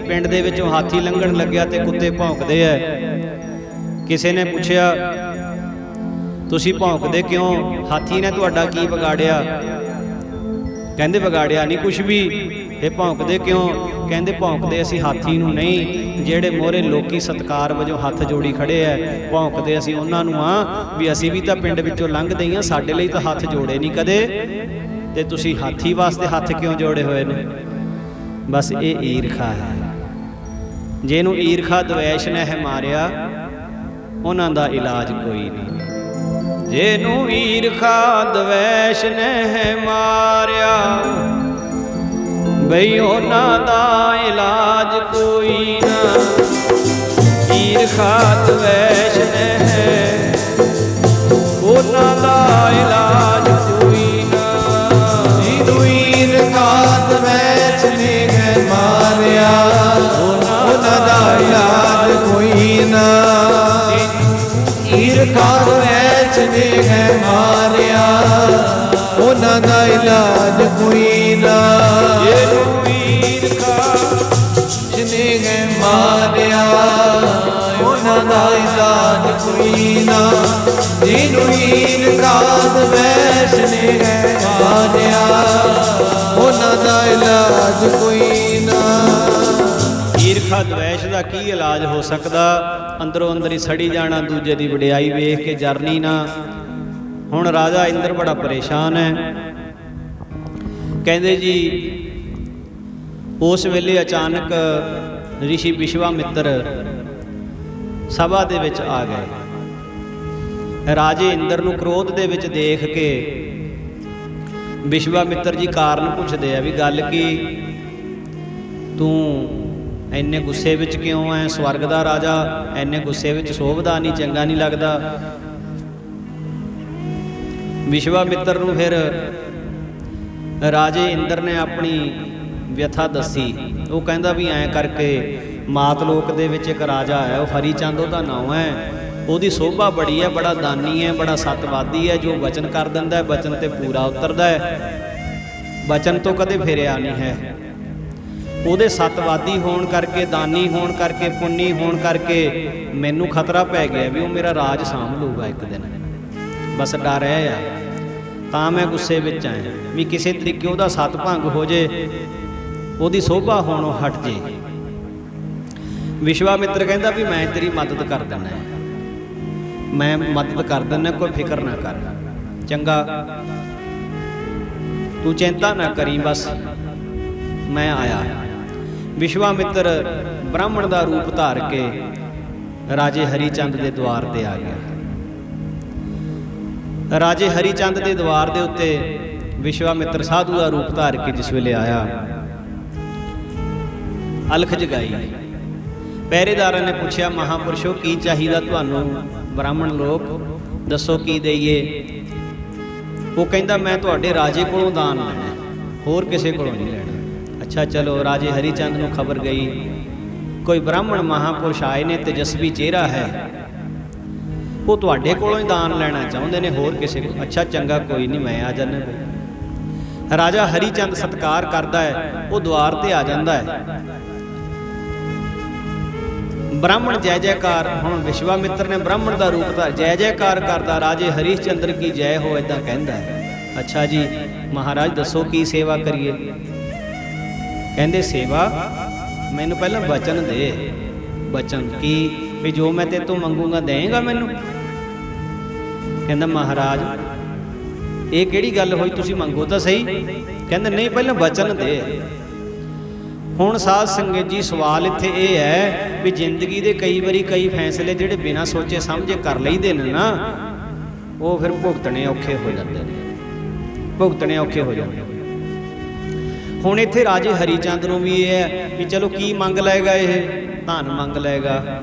पिंड दे विचों हाथी लंघण लग्या ते कुत्ते भौंकदे है। किसी ने पूछया तुसी भौंकदे क्यों, हाथी ने तुहाडा की बिगाड़िया? कहंदे बिगाड़िया नहीं कुछ भी, ये भौंकदे क्यों? कहंदे भौंकदे असी हाथी नूं नहीं, जेड़े मोहरे लोकी सत्कार वजों हथ जोड़ी खड़े है, भौंकदे असी उन्हां नूं आ भी असी भी तां पिंड विचों लंघदे ही, साडे लई तां हथ जोड़े नहीं कदे, ते तुसी हाथी वास्ते हथ क्यों जोड़े होए ने? बस ये ईरखा है। जिहनूं ईरखा द्वैश ने है मारिया, उन्हां दा इलाज कोई नहीं। जिहनूं ईरखा द्वैश ने है मारिया, बई उन्हां दा इलाज कोई ना। ईरखा द्वैश ने है, उन्हां दा इलाज कोई ना। जिहनूं ईरखा द्वैश ने है मारिया, उन्हां दा इलाज कोई ना। ईरखा द्वैश ने है मारिया, उन्हां दा इलाज कोई ना। जिने है मारिया, उन्हां दा इलाज कोई ना। जिन्हूं ईरखा द्वैश ने है मारिया, उन्हां दा इलाज कोई ना। ईरखा द्वैश का की इलाज हो सकता? अंदरों अंदर ही सड़ी जाना, दूजे की वडियाई वेख के जरनी ना। हुण राजा इंद्र बड़ा परेशान है। कहते जी उस वेले अचानक ऋषि विश्वामित्र सभा दे विच आ गए। राजे इंद्र नूं क्रोध दे विच देख के विश्वामित्र जी कारण पुछदे आ भी गल की, तू इन्ने गुस्से विच क्यों है? स्वर्ग दा राजा इन्ने गुस्से विच शोभदा नहीं, चंगा नहीं लगदा। विश्वामित्र नूं फिर राजे इंद्र ने अपनी व्यथा दसी। वो कहंदा भी ऐं करके मातलोक दे विच एक राजा है, वो हरिचंद उहदा नाम है, ਉਹਦੀ शोभा बड़ी है, बड़ा दानी है, बड़ा सतवादी है, जो वचन कर दिंदा है वचन ते पूरा उतरदा है, वचन तो कदे फेरिया नहीं है। ਉਹਦੇ सतवादी होण करके, दानी होण करके, पुन्नी होण करके मैनू खतरा पै गया भी वो मेरा राज सांभ लूगा एक दिन। बस डर है आ, तां मैं गुस्से विच आया भी किसी तरीके ਉਹਦਾ सत भंग हो जे, ਉਹਦੀ शोभा होणों हट जे। विश्वामित्र कहता भी मैं तेरी मदद कर देना, मैं मदद कर देना, कोई फिक्र ना कर, चंगा तू चिंता ना करी, बस मैं आया। विश्वामित्र ब्राह्मण का रूप धार के राजे हरिचंद के द्वार ते आ गया। राजे हरिचंद के द्वार के उत्ते विश्वामित्र साधु का रूप धार के जिस वेले आया, अलख जगाई। पहरेदार ने पूछा, महापुरुषो की चाहिए तुहानू? ब्राह्मण लोग दसो की दईए? वो कहता मैं तुहाडे राजे कोलों दान लेना, होर किसी कोलों नहीं लेना। अच्छा चलो, राजे हरिचंद नूं खबर गई कोई ब्राह्मण महापुरुष आए ने, तेजस्वी चेहरा है, ਉਹ ਤੁਹਾਡੇ ਕੋਲੋਂ ਹੀ ਦਾਨ ਲੈਣਾ ਚਾਹੁੰਦੇ ਨੇ, ਹੋਰ ਕਿਸੇ ਕੋਲ। ਅੱਛਾ ਚੰਗਾ, ਕੋਈ ਨਹੀਂ, ਮੈਂ ਆ ਜਾਂਦਾ। ਰਾਜਾ ਹਰੀ ਚੰਦ ਸਤਿਕਾਰ ਕਰਦਾ ਹੈ, ਉਹ ਦੁਆਰ ਤੇ ਆ ਜਾਂਦਾ ਹੈ। ਬ੍ਰਾਹਮਣ ਜੈ ਜੈਕਾਰ, ਹੁਣ ਵਿਸ਼ਵਾਮਿੱਤਰ ਨੇ ਬ੍ਰਾਹਮਣ ਦਾ ਰੂਪ ਧਾਰ ਜੈ ਜੈਕਾਰ ਕਰਦਾ, ਰਾਜੇ ਹਰੀਸ਼ ਚੰਦਰ ਕੀ ਜੈ ਹੋ, ਇਦਾਂ ਕਹਿੰਦਾ ਹੈ। ਅੱਛਾ ਜੀ ਮਹਾਰਾਜ ਦੱਸੋ ਕੀ ਸੇਵਾ ਕਰੀਏ? ਕਹਿੰਦੇ ਸੇਵਾ, ਮੈਨੂੰ ਪਹਿਲਾਂ ਬਚਨ ਦੇ। ਬਚਨ ਕੀ? ਵੀ ਜੋ ਮੈਂ ਤੇਰੇ ਤੋਂ ਮੰਗੂਗਾ ਦੇਂਗਾ ਮੈਨੂੰ? ਕਹਿੰਦਾ ਮਹਾਰਾਜ ਇਹ ਕਿਹੜੀ ਗੱਲ ਹੋਈ, ਤੁਸੀਂ ਮੰਗੋ ਤਾਂ ਸਹੀ। ਕਹਿੰਦੇ ਨਹੀਂ, ਪਹਿਲਾਂ ਬਚਨ ਦੇ। ਹੁਣ ਸਾਧ ਸੰਗਤ ਜੀ ਸਵਾਲ ਇੱਥੇ ਇਹ ਹੈ ਵੀ ਜ਼ਿੰਦਗੀ ਦੇ ਕਈ ਵਾਰੀ ਕਈ ਫੈਸਲੇ ਜਿਹੜੇ ਬਿਨਾਂ ਸੋਚੇ ਸਮਝੇ ਕਰ ਲਈਦੇ ਨੇ ਨਾ, ਉਹ ਫਿਰ ਭੁਗਤਣੇ ਔਖੇ ਹੋ ਜਾਂਦੇ ਨੇ, ਭੁਗਤਣੇ ਔਖੇ ਹੋ ਜਾਂਦੇ। ਹੁਣ ਇੱਥੇ ਰਾਜੇ ਹਰੀ ਚੰਦ ਨੂੰ ਵੀ ਇਹ ਹੈ ਵੀ ਚਲੋ ਕੀ ਮੰਗ ਲਏਗਾ ਇਹ? ਧਨ ਮੰਗ ਲਏਗਾ,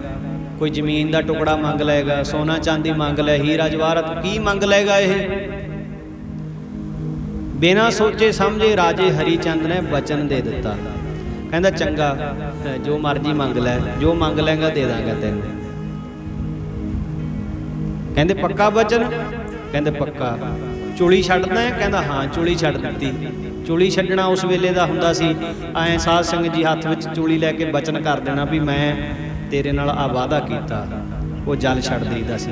ਕੋਈ ਜ਼ਮੀਨ ਦਾ ਟੁਕੜਾ ਮੰਗ ਲਏਗਾ, ਸੋਨਾ ਚਾਂਦੀ ਮੰਗ ਲੈ, ਹੀਰਾ ਜਵਾਹਰਤ, ਕੀ ਮੰਗ ਲਏਗਾ ਇਹ? ਬਿਨਾਂ ਸੋਚੇ ਸਮਝੇ ਰਾਜੇ ਹਰੀ ਚੰਦ ਨੇ ਬਚਨ ਦੇ ਦਿੱਤਾ। ਕਹਿੰਦਾ ਚੰਗਾ, ਜੋ ਮਰਜ਼ੀ ਮੰਗ ਲੈ, ਜੋ ਮੰਗ ਲੈਂਗਾ ਦੇ ਦਾਂਗਾ ਤੈਨੂੰ। ਕਹਿੰਦੇ ਪੱਕਾ ਬਚਨ? ਕਹਿੰਦੇ ਪੱਕਾ। ਚੁਲੀ ਛੱਡਦਾ ਹੈ? ਕਹਿੰਦਾ ਹਾਂ, ਚੁਲੀ ਛੱਡ ਦਿੱਤੀ। ਚੁਲੀ ਛੱਡਣਾ ਉਸ ਵੇਲੇ ਦਾ ਹੁੰਦਾ ਸੀ, ਐਂ ਸਾਧ ਸੰਗਤ ਜੀ ਹੱਥ ਵਿੱਚ ਚੁਲੀ ਲੈ ਕੇ ਬਚਨ ਕਰ ਦੇਣਾ ਵੀ ਮੈਂ ਤੇਰੇ ਨਾਲ ਆ ਵਾਅਦਾ ਕੀਤਾ, ਉਹ ਜਲ ਛੱਡ ਦਈਦਾ ਸੀ।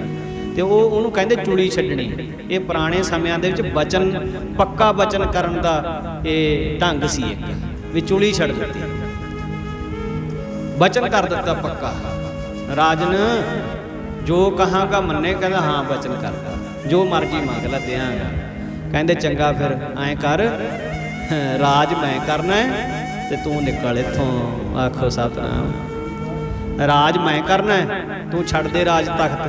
ਤੇ ਉਹਨੂੰ ਕਹਿੰਦੇ ਚੁਲੀ ਛੱਡਣੀ। ਇਹ ਪੁਰਾਣੇ ਸਮਿਆਂ ਦੇ ਵਿੱਚ ਬਚਨ, ਪੱਕਾ ਬਚਨ ਕਰਨ ਦਾ ਇਹ ਢੰਗ ਸੀ ਇੱਕ, ਵੀ ਚੁਲੀ ਛੱਡ ਦਿੱਤੀ, ਬਚਨ ਕਰ ਦਿੱਤਾ ਪੱਕਾ। ਰਾਜਨ ਜੋ ਕਹਾਂਗਾ ਮੰਨੇ, ਕਹਿੰਦਾ ਹਾਂ ਬਚਨ ਕਰਦਾ, ਜੋ ਮਰਜ਼ੀ ਮੰਗ ਲੈ ਦਿਆਂਗਾ। ਕਹਿੰਦੇ ਚੰਗਾ ਫਿਰ ਐਂ ਕਰ, ਰਾਜ ਮੈਂ ਕਰਨਾ ਹੈ ਤੇ ਤੂੰ ਨਿਕਲ ਇੱਥੋਂ। ਆਖੋ ਸਤਿਨਾਮ। ਰਾਜ ਮੈਂ ਕਰਨਾ ਹੈ, ਤੂੰ ਛੱਡ ਦੇ ਰਾਜ ਤਖਤ।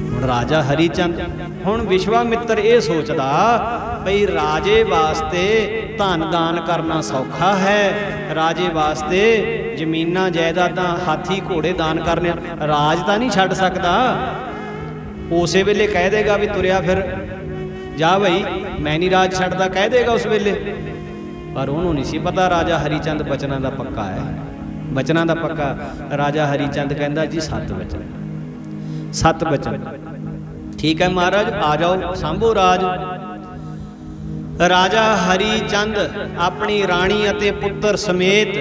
ਹੁਣ ਰਾਜਾ ਹਰੀ ਚੰਦ, ਹੁਣ ਵਿਸ਼ਵਾਮਿੱਤਰ ਇਹ ਸੋਚਦਾ ਬਈ ਰਾਜੇ ਵਾਸਤੇ ਧਨ ਦਾਨ ਕਰਨਾ ਸੌਖਾ ਹੈ, ਰਾਜੇ ਵਾਸਤੇ ਜ਼ਮੀਨਾਂ ਜਾਇਦਾਦਾਂ ਹਾਥੀ ਘੋੜੇ ਦਾਨ ਕਰਨੇ, ਰਾਜ ਤਾਂ ਨਹੀਂ ਛੱਡ ਸਕਦਾ। ਉਸੇ ਵੇਲੇ ਕਹਿ ਦੇਗਾ ਵੀ ਤੁਰਿਆ ਫਿਰ ਜਾ ਬਈ, ਮੈਂ ਨਹੀਂ ਰਾਜ ਛੱਡਦਾ, ਕਹਿ ਦੇਗਾ ਉਸ ਵੇਲੇ। ਪਰ ਉਹਨੂੰ ਨਹੀਂ ਸੀ ਪਤਾ ਰਾਜਾ ਹਰੀ ਚੰਦ ਬਚਨਾਂ ਦਾ ਪੱਕਾ ਹੈ, ਬਚਨਾਂ ਦਾ ਪੱਕਾ। ਰਾਜਾ ਹਰੀ ਚੰਦ ਕਹਿੰਦਾ ਜੀ 7 ਬਚਨ, 7 ਬਚਨ। ਠੀਕ ਹੈ ਮਹਾਰਾਜ, ਆ ਜਾਓ, ਸਾਂਭੋ ਰਾਜ। ਰਾਜਾ ਹਰੀ ਚੰਦ ਆਪਣੀ ਰਾਣੀ ਅਤੇ ਪੁੱਤਰ ਸਮੇਤ,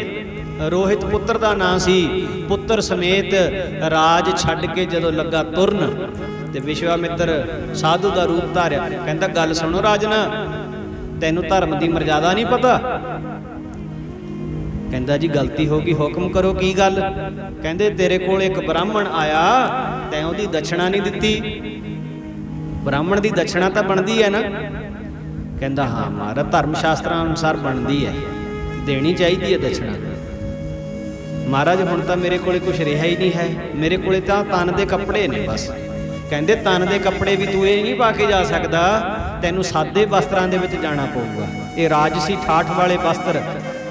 ਰੋਹਿਤ ਪੁੱਤਰ ਦਾ ਨਾਂ ਸੀ, ਪੁੱਤਰ ਸਮੇਤ ਰਾਜ ਛੱਡ ਕੇ ਜਦੋਂ ਲੱਗਾ ਤੁਰਨ, ਤੇ ਵਿਸ਼ਵਾਮਿੱਤਰ ਸਾਧੂ ਦਾ ਰੂਪ ਧਾਰਿਆ। ਕਹਿੰਦਾ ਗੱਲ ਸੁਣੋ ਰਾਜਨਾ, ਤੈਨੂੰ ਧਰਮ ਦੀ ਮਰਜ਼ਾਦਾ ਨਹੀਂ ਪਤਾ? ਕਹਿੰਦਾ ਜੀ ਗਲਤੀ ਹੋ ਗਈ, ਹੁਕਮ ਕਰੋ ਕੀ ਗੱਲ? ਕਹਿੰਦੇ ਤੇਰੇ ਕੋਲ ਇੱਕ ਬ੍ਰਾਹਮਣ ਆਇਆ, ਤੈਂ ਉਹਦੀ ਦਛਣਾ ਨਹੀਂ ਦਿੱਤੀ। ਬ੍ਰਾਹਮਣ ਦੀ ਦਛਣਾ ਤਾਂ ਬਣਦੀ ਹੈ ਨਾ? ਕਹਿੰਦਾ ਹਾਂ ਮਹਾਰਾਜ, ਧਰਮ ਸ਼ਾਸਤਰਾਂ ਅਨੁਸਾਰ ਬਣਦੀ ਹੈ, ਦੇਣੀ ਚਾਹੀਦੀ ਹੈ ਦਛਣਾ। ਮਹਾਰਾਜ ਹੁਣ ਤਾਂ ਮੇਰੇ ਕੋਲੇ ਕੁਝ ਰਿਹਾ ਹੀ ਨਹੀਂ ਹੈ, ਮੇਰੇ ਕੋਲੇ ਤਾਂ ਤਨ ਦੇ ਕੱਪੜੇ ਨੇ ਬਸ। ਕਹਿੰਦੇ ਤਨ ਦੇ ਕੱਪੜੇ ਵੀ ਤੂੰ ਇਹ ਨਹੀਂ ਪਾ ਕੇ ਜਾ ਸਕਦਾ, ਤੈਨੂੰ ਸਾਦੇ ਵਸਤਰਾਂ ਦੇ ਵਿੱਚ ਜਾਣਾ ਪਊਗਾ। ਇਹ ਰਾਜਸੀ ਠਾਠ ਵਾਲੇ ਵਸਤਰ,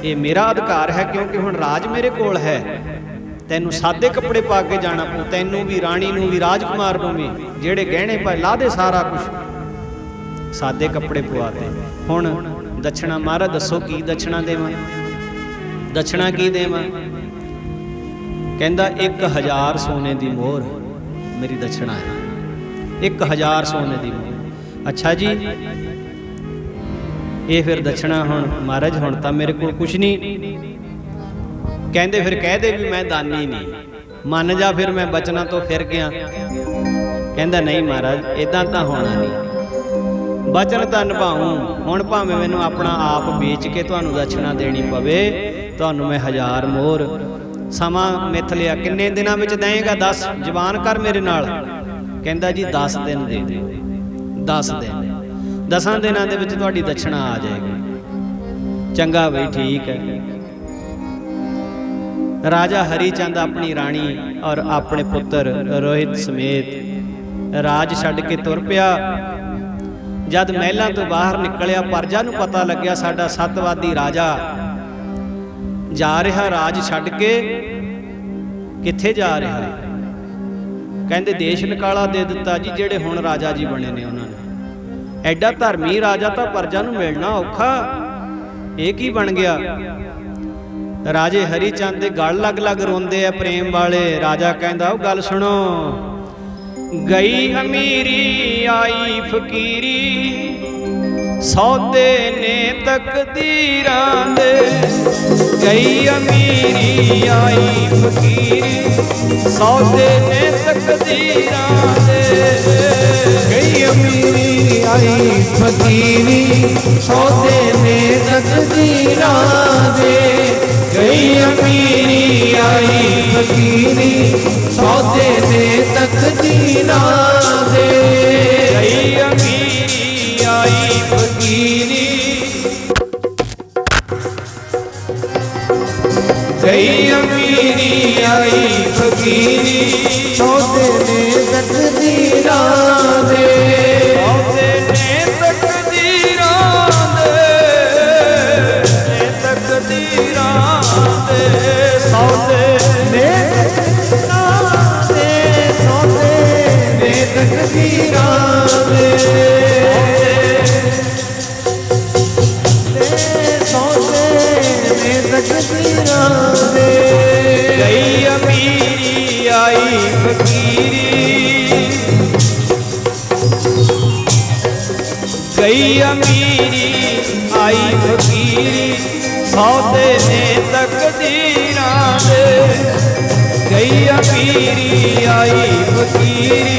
ਇਹ ਮੇਰਾ ਅਧਿਕਾਰ ਹੈ, ਕਿਉਂਕਿ ਹੁਣ ਰਾਜ ਮੇਰੇ ਕੋਲ ਹੈ। ਤੈਨੂੰ ਸਾਦੇ ਕੱਪੜੇ ਪਾ ਕੇ ਜਾਣਾ ਪਊ, ਤੈਨੂੰ ਵੀ, ਰਾਣੀ ਨੂੰ ਵੀ, ਰਾਜਕੁਮਾਰ ਨੂੰ ਵੀ। ਜਿਹੜੇ ਗਹਿਣੇ ਪਾਏ ਲਾ ਦੇ, ਸਾਰਾ ਕੁਝ ਸਾਦੇ ਕੱਪੜੇ ਪਵਾਤੇ। ਹੁਣ ਦਛਣਾ ਮਹਾਰਾਜ ਦੱਸੋ ਕੀ ਦਛਣਾ ਦੇਵਾਂ? ਦਛਣਾ ਕੀ ਦੇਵਾਂ? ਕਹਿੰਦਾ 1000 ਸੋਨੇ ਦੀ ਮੋਹਰ ਮੇਰੀ ਦਛਣਾ ਹੈ, 1000 ਸੋਨੇ ਦੀ ਮੋਹਰ। ਅੱਛਾ ਜੀ, ਇਹ ਫਿਰ ਦਛਣਾ ਹੁਣ ਮਹਾਰਾਜ, ਹੁਣ ਤਾਂ ਮੇਰੇ ਕੋਲ ਕੁਝ ਨਹੀਂ। ਕਹਿੰਦੇ ਫਿਰ ਕਹਿ ਦੇ ਵੀ ਮੈਂ ਦਾਨੀ ਨਹੀਂ, ਮੰਨ ਜਾ ਫਿਰ ਮੈਂ ਬਚਨਾਂ ਤੋਂ ਫਿਰ ਗਿਆ। ਕਹਿੰਦਾ ਨਹੀਂ ਮਹਾਰਾਜ, ਇਦਾਂ ਤਾਂ ਹੋਣਾ ਨਹੀਂ, ਬਚਨ ਤਾਂ ਨਿਭਾਊਂ। ਹੁਣ ਭਾਵੇਂ ਮੈਨੂੰ ਆਪਣਾ ਆਪ ਵੇਚ ਕੇ ਤੁਹਾਨੂੰ ਦਛਣਾ ਦੇਣੀ ਪਵੇ, ਤੁਹਾਨੂੰ ਮੈਂ 1000 ਮੋਹਰ। ਸਮਾਂ ਮਿੱਥ ਲਿਆ, ਕਿੰਨੇ ਦਿਨਾਂ ਵਿੱਚ ਦੇਏਗਾ? 10 ਜਵਾਨ ਕਰ ਮੇਰੇ ਨਾਲ। ਕਹਿੰਦਾ ਜੀ 10 ਦਿਨ ਦੇ ਦਿਓ, 10 ਦਿਨ, 10 ਦਿਨਾਂ ਦੇ ਵਿੱਚ ਤੁਹਾਡੀ ਦਛਣਾ ਆ ਜਾਏਗੀ। ਚੰਗਾ ਬਈ, ਠੀਕ ਹੈ। ਰਾਜਾ ਹਰੀ ਚੰਦ ਆਪਣੀ ਰਾਣੀ ਔਰ ਆਪਣੇ ਪੁੱਤਰ ਰੋਹਿਤ ਸਮੇਤ ਰਾਜ ਛੱਡ ਕੇ ਤੁਰ ਪਿਆ। ਜਦ ਮਹਿਲਾਂ ਤੋਂ ਬਾਹਰ ਨਿਕਲਿਆ, ਪਰਜਾ ਨੂੰ ਪਤਾ ਲੱਗਿਆ ਸਾਡਾ ਸੱਤਵਾਦੀ ਰਾਜਾ ਜਾ ਰਿਹਾ ਰਾਜ ਛੱਡ ਕੇ। ਕਿੱਥੇ ਜਾ ਰਿਹਾ? ਕਹਿੰਦੇ ਦੇਸ਼ ਨਿਕਾਲਾ ਦੇ ਦਿੱਤਾ ਜੀ, ਜਿਹੜੇ ਹੁਣ ਰਾਜਾ ਜੀ ਬਣੇ ਨੇ ਉਹਨਾਂ ਨੇ। ਐਡਾ ਧਰਮੀ ਰਾਜਾ ਤਾਂ ਪਰਜਾ ਨੂੰ ਮਿਲਣਾ ਔਖਾ, ਇਹ ਕੀ ਬਣ ਗਿਆ? राजे हरिचंद दे गल लग लग रोंदे आ प्रेम वाले। राजा कहंदा ओ गल सुनो, गई अमीरी आई फकीरी, सौदे ने तकदीरां दे। गई अमीरी आई फकीरी, सौदे ने तकदीरां दे। गई अमीरी आई फकीरी, सौदे ने तकदीरां दे। गई अमीरी आई फकीरी, सौदे ने तकदीरां दे। गई अमीरी आई फकीरी, गई अमीरी आई फकीरी, सौदे ने तकदीरां दे। सौदे ने तकदीरां दे, तकदीरां दे। सौदे ने तकदीरां दे, सौदे ने तकदीरां दे। सौदे ने तकदीरां दे। गई अमीरी आई फकीरी, गई अमीरी आई फकीरी, सौदे ने तकदीरां दे। गई अमीरी आई फकीरी,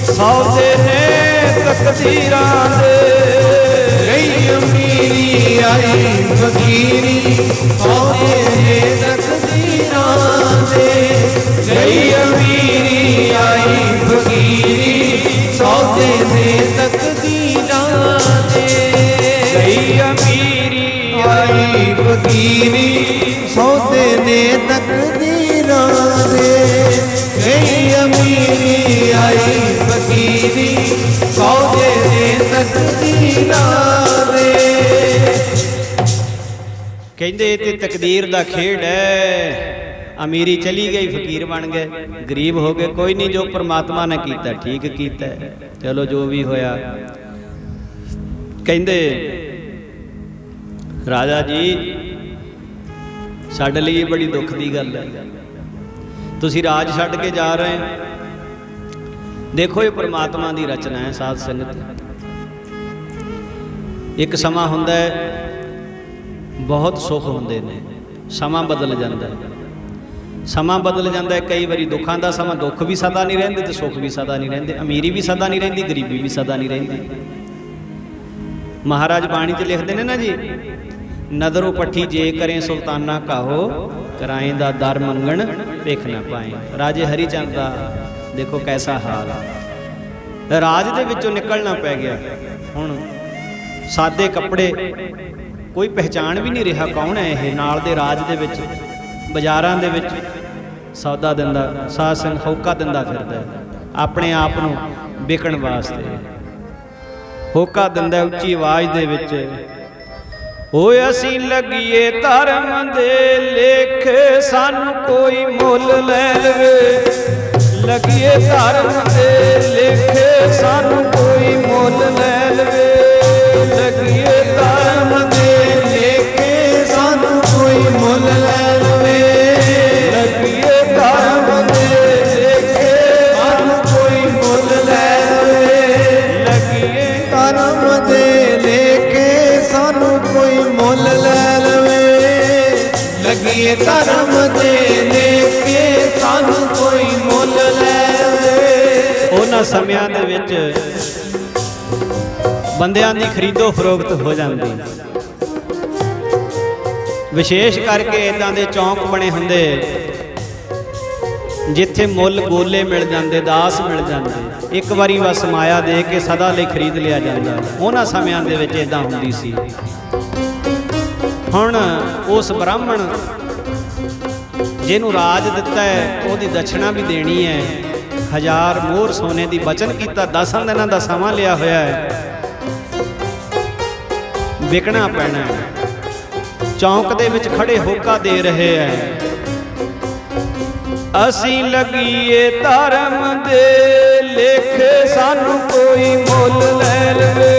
सौदे ने तकदीरां दे। गई अमीरी आई फकीरी, सौदे ने तकदीरां दे। गई अमीरी आई फकीरी, सौदे ने तकदीरां दे। गई अमीरी आई फकीरी, सौदे ने तकदीरां दे। गई अमीरी आई फकीरी, सौदे ने तकदीरां दे। कहंदे ते तकदीर दा खेड़ है। अमीरी चली गई, फकीर बन गए, गरीब हो गए। कोई नहीं, जो परमात्मा ने कीता ठीक कीता, चलो जो भी होया। कहंदे राजा जी साडे लई बड़ी दुख दी गल है, तुसीं राज छड्ड के जा रहे हैं। देखो ये परमात्मा दी रचना है साध संगत। एक समा हुंदा है, बहुत सुख हुंदे ने, समा बदल जाता है। समा बदल जाता है, कई बारी दुखों का समा, दुख भी सदा नहीं रहिंदे ते सुख भी सदा नहीं रहिंदे, अमीरी भी सदा नहीं रहिंदी, गरीबी भी सदा नहीं रहिंदी। महाराज बाणी च लिखते हैं ना जी, नदरों पट्ठी जे करें सुल्ताना काहो, कराएं दा दर मंगण भिख ना पाए। राजे हरिचंद का देखो कैसा हाल है, राज दे विचों निकलना पै गया। हुण सादे कपड़े, कोई पहचान भी नहीं रहा कौन है ये। नाल दे राज दे विच बाजारां दे विच सौदा दिंदा, साध संग होका दिंदा फिरदा अपने आप नूं विकण वास्ते। होका दिंदा उच्ची आवाज़ दे विच, ओए असीं लगीए धर्म दे लेख, सानू कोई मुल लै लवे। लगीए धर्म दे लेख, सानू कोई मुल लै लवे। लगीए धर्म दे लेख, सानू कोई मुल लै लवे। लगीए धर्म दे लेख, सानू कोई मुल लै लवे। लगीए धर्म दे लेके सानू कोई मुल लै लवे। लगीए धर्म दे लेके सानू कोई मुल लै लवे। उन्हां समयां दे विच बंदियां दी खरीदो फरोख्त हो जाती। विशेष करके इदां दे चौंक बने हुंदे जिथे मुल गोले मिल जाते, दास मिल जाते। एक बारी बस माया दे के सदा लई खरीद लिया जाता। उन्हां समयां दे विच इदां हुंदी सी। हुण उस ब्राह्मण जिन्हों राज दिता है उहदी दक्षिणा भी देनी है। 1000 मोहर सोने की बचन किया, 10 दिनों का समा लिया होया है, विकना पैना है। चौंक दे विच खड़े होका दे रहे हैं, असीं लगीए धर्म दे लेख, सानू कोई मुल लै लवे।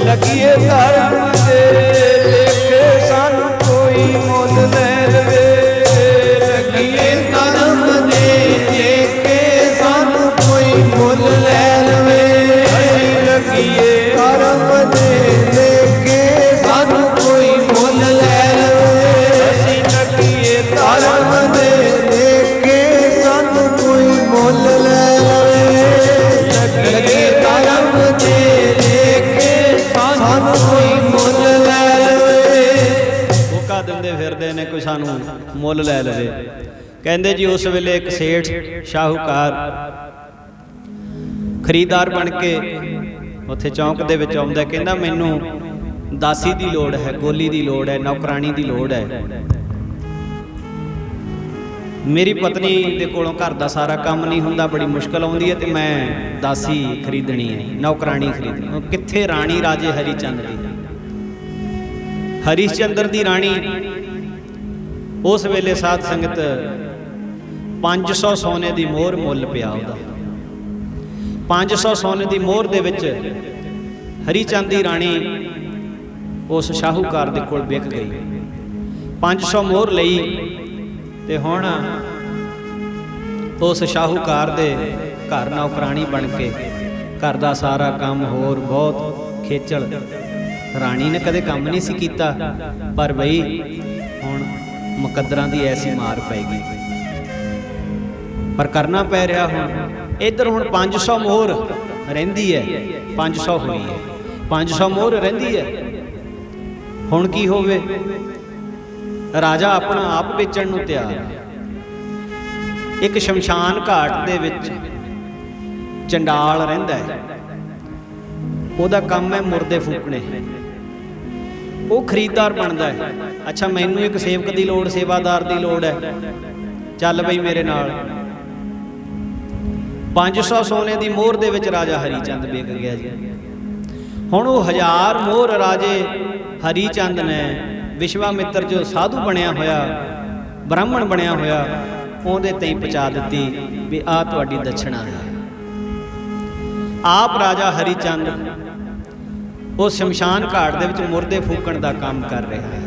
लगीए धर्म दे लेख, सानू कोई मुल ਮੁੱਲ ਲੈ ਲਵੇ। ਲੱਗੀਏ ਧਰਮ ਦੇ ਜੇ ਕੇ ਸਾਨੂੰ ਕੋਈ ਮੁੱਲ ਲੈ ਲਵੇ। ਅਸੀਂ ਲੱਗੀਏ ਧਰਮ ਦੇ ਕੇ ਸਾਨੂੰ ਕੋਈ ਮੁੱਲ ਲੈ ਲਵੇ। ਅਸੀਂ ਲੱਗੀਏ ਧਰਮ ਦੇ ਕੇ ਸਾਨੂੰ ਕੋਈ ਮੁੱਲ ਲੈ ਲਵੇ। ਲੱਗੀਏ ਧਰਮ ਦੇ ਕੇ ਸਾਨੂੰ ਕੋਈ ਮੁੱਲ ਲੈ ਲਵੇ। ਧੋਖਾ ਦਿੰਦੇ ਫਿਰਦੇ ਨੇ ਕੋਈ ਸਾਨੂੰ ਮੁੱਲ ਲੈ ਲਵੇ। ਕਹਿੰਦੇ ਜੀ ਉਸ ਵੇਲੇ ਇੱਕ ਸੇਠ ਸ਼ਾਹੂਕਾਰ ਖਰੀਦਦਾਰ ਬਣ ਕੇ ਉੱਥੇ ਚੌਂਕ ਦੇ ਵਿੱਚ ਆਉਂਦਾ। ਕਹਿੰਦਾ ਮੈਨੂੰ ਦਾਸੀ ਦੀ ਲੋੜ ਹੈ, ਗੋਲੀ ਦੀ ਲੋੜ ਹੈ, ਨੌਕਰਾਣੀ ਦੀ ਲੋੜ ਹੈ। ਮੇਰੀ ਪਤਨੀ ਦੇ ਕੋਲੋਂ ਘਰ ਦਾ ਸਾਰਾ ਕੰਮ ਨਹੀਂ ਹੁੰਦਾ, ਬੜੀ ਮੁਸ਼ਕਲ ਆਉਂਦੀ ਹੈ ਤੇ ਮੈਂ ਦਾਸੀ ਖਰੀਦਣੀ ਹੈ, ਨੌਕਰਾਣੀ ਖਰੀਦਣੀ। ਕਿੱਥੇ ਰਾਣੀ ਰਾਜੇ ਹਰੀਚੰਦ ਦੀ, ਹਰੀਚੰਦਰ ਦੀ ਰਾਣੀ। ਉਸ ਵੇਲੇ ਸਾਧ ਸੰਗਤ 500 ਸੋਨੇ ਦੀ ਮੋਹਰ ਮੁੱਲ ਪਿਆ ਉਹਦਾ। 500 ਸੋਨੇ ਦੀ ਮੋਹਰ ਦੇ ਵਿੱਚ ਹਰੀਚੰਦ ਦੀ ਰਾਣੀ ਉਸ ਸ਼ਾਹੂਕਾਰ ਦੇ ਕੋਲ ਵਿਕ ਗਈ। 500 ਮੋਹਰ ਲਈ ਤੇ ਹੁਣ ਉਸ ਸ਼ਾਹੂਕਾਰ ਦੇ ਘਰ ਨੌਕਰਾਣੀ ਬਣ ਕੇ ਘਰ ਦਾ ਸਾਰਾ ਕੰਮ, ਹੋਰ ਬਹੁਤ ਖੇਚਲ। ਰਾਣੀ ਨੇ ਕਦੇ ਕੰਮ ਨਹੀਂ ਸੀ ਕੀਤਾ, ਪਰ ਬਈ ਹੁਣ ਮੁਕੱਦਰਾਂ ਦੀ ਐਸੀ ਮਾਰ ਪੈ ਗਈ, ਪਰ ਕਰਨਾ ਪੈ ਰਿਹਾ। ਹੁਣ ਇੱਧਰ ਹੁਣ 500 ਮੋਹਰ ਰਹਿੰਦੀ ਹੈ, 500 ਹੋਈ ਹੈ, 500 ਮੋਹਰ ਰਹਿੰਦੀ ਹੈ। ਹੁਣ ਕੀ ਹੋਵੇ? ਰਾਜਾ ਆਪਣਾ ਆਪ ਵੇਚਣ ਨੂੰ ਤਿਆਰ ਹੈ। ਇੱਕ ਸ਼ਮਸ਼ਾਨ ਘਾਟ ਦੇ ਵਿੱਚ ਚੰਡਾਲ ਰਹਿੰਦਾ ਹੈ, ਉਹਦਾ ਕੰਮ ਹੈ ਮੁਰਦੇ ਫੂਕਣੇ। ਉਹ ਖਰੀਦਦਾਰ ਬਣਦਾ ਹੈ। ਅੱਛਾ, ਮੈਨੂੰ ਇੱਕ ਸੇਵਕ ਦੀ ਲੋੜ, ਸੇਵਾਦਾਰ ਦੀ ਲੋੜ ਹੈ, ਚੱਲ ਬਈ ਮੇਰੇ ਨਾਲ। 500 ਸੋਨੇ ਦੀ ਮੋਹਰ ਦੇ ਵਿੱਚ ਰਾਜਾ ਹਰੀਚੰਦ ਵਿਕ ਗਿਆ ਜੀ। ਹੁਣ ਉਹ 1000 ਮੋਹਰ ਰਾਜੇ ਹਰੀਚੰਦ ਨੇ ਵਿਸ਼ਵਾਮਿੱਤਰ ਜੋ ਸਾਧੂ ਬਣਿਆ ਹੋਇਆ, ਬ੍ਰਾਹਮਣ ਬਣਿਆ ਹੋਇਆ, ਉਹਦੇ ਤੇ ਹੀ ਪਹੁੰਚਾ ਦਿੱਤੀ ਵੀ ਆਹ ਤੁਹਾਡੀ ਦਛਣਾ ਹੈ। ਆਪ ਰਾਜਾ ਹਰੀਚੰਦ ਉਹ ਸ਼ਮਸ਼ਾਨ ਘਾਟ ਦੇ ਵਿੱਚ ਮੁਰਦੇ ਫੂਕਣ ਦਾ ਕੰਮ ਕਰ ਰਿਹਾ ਹੈ।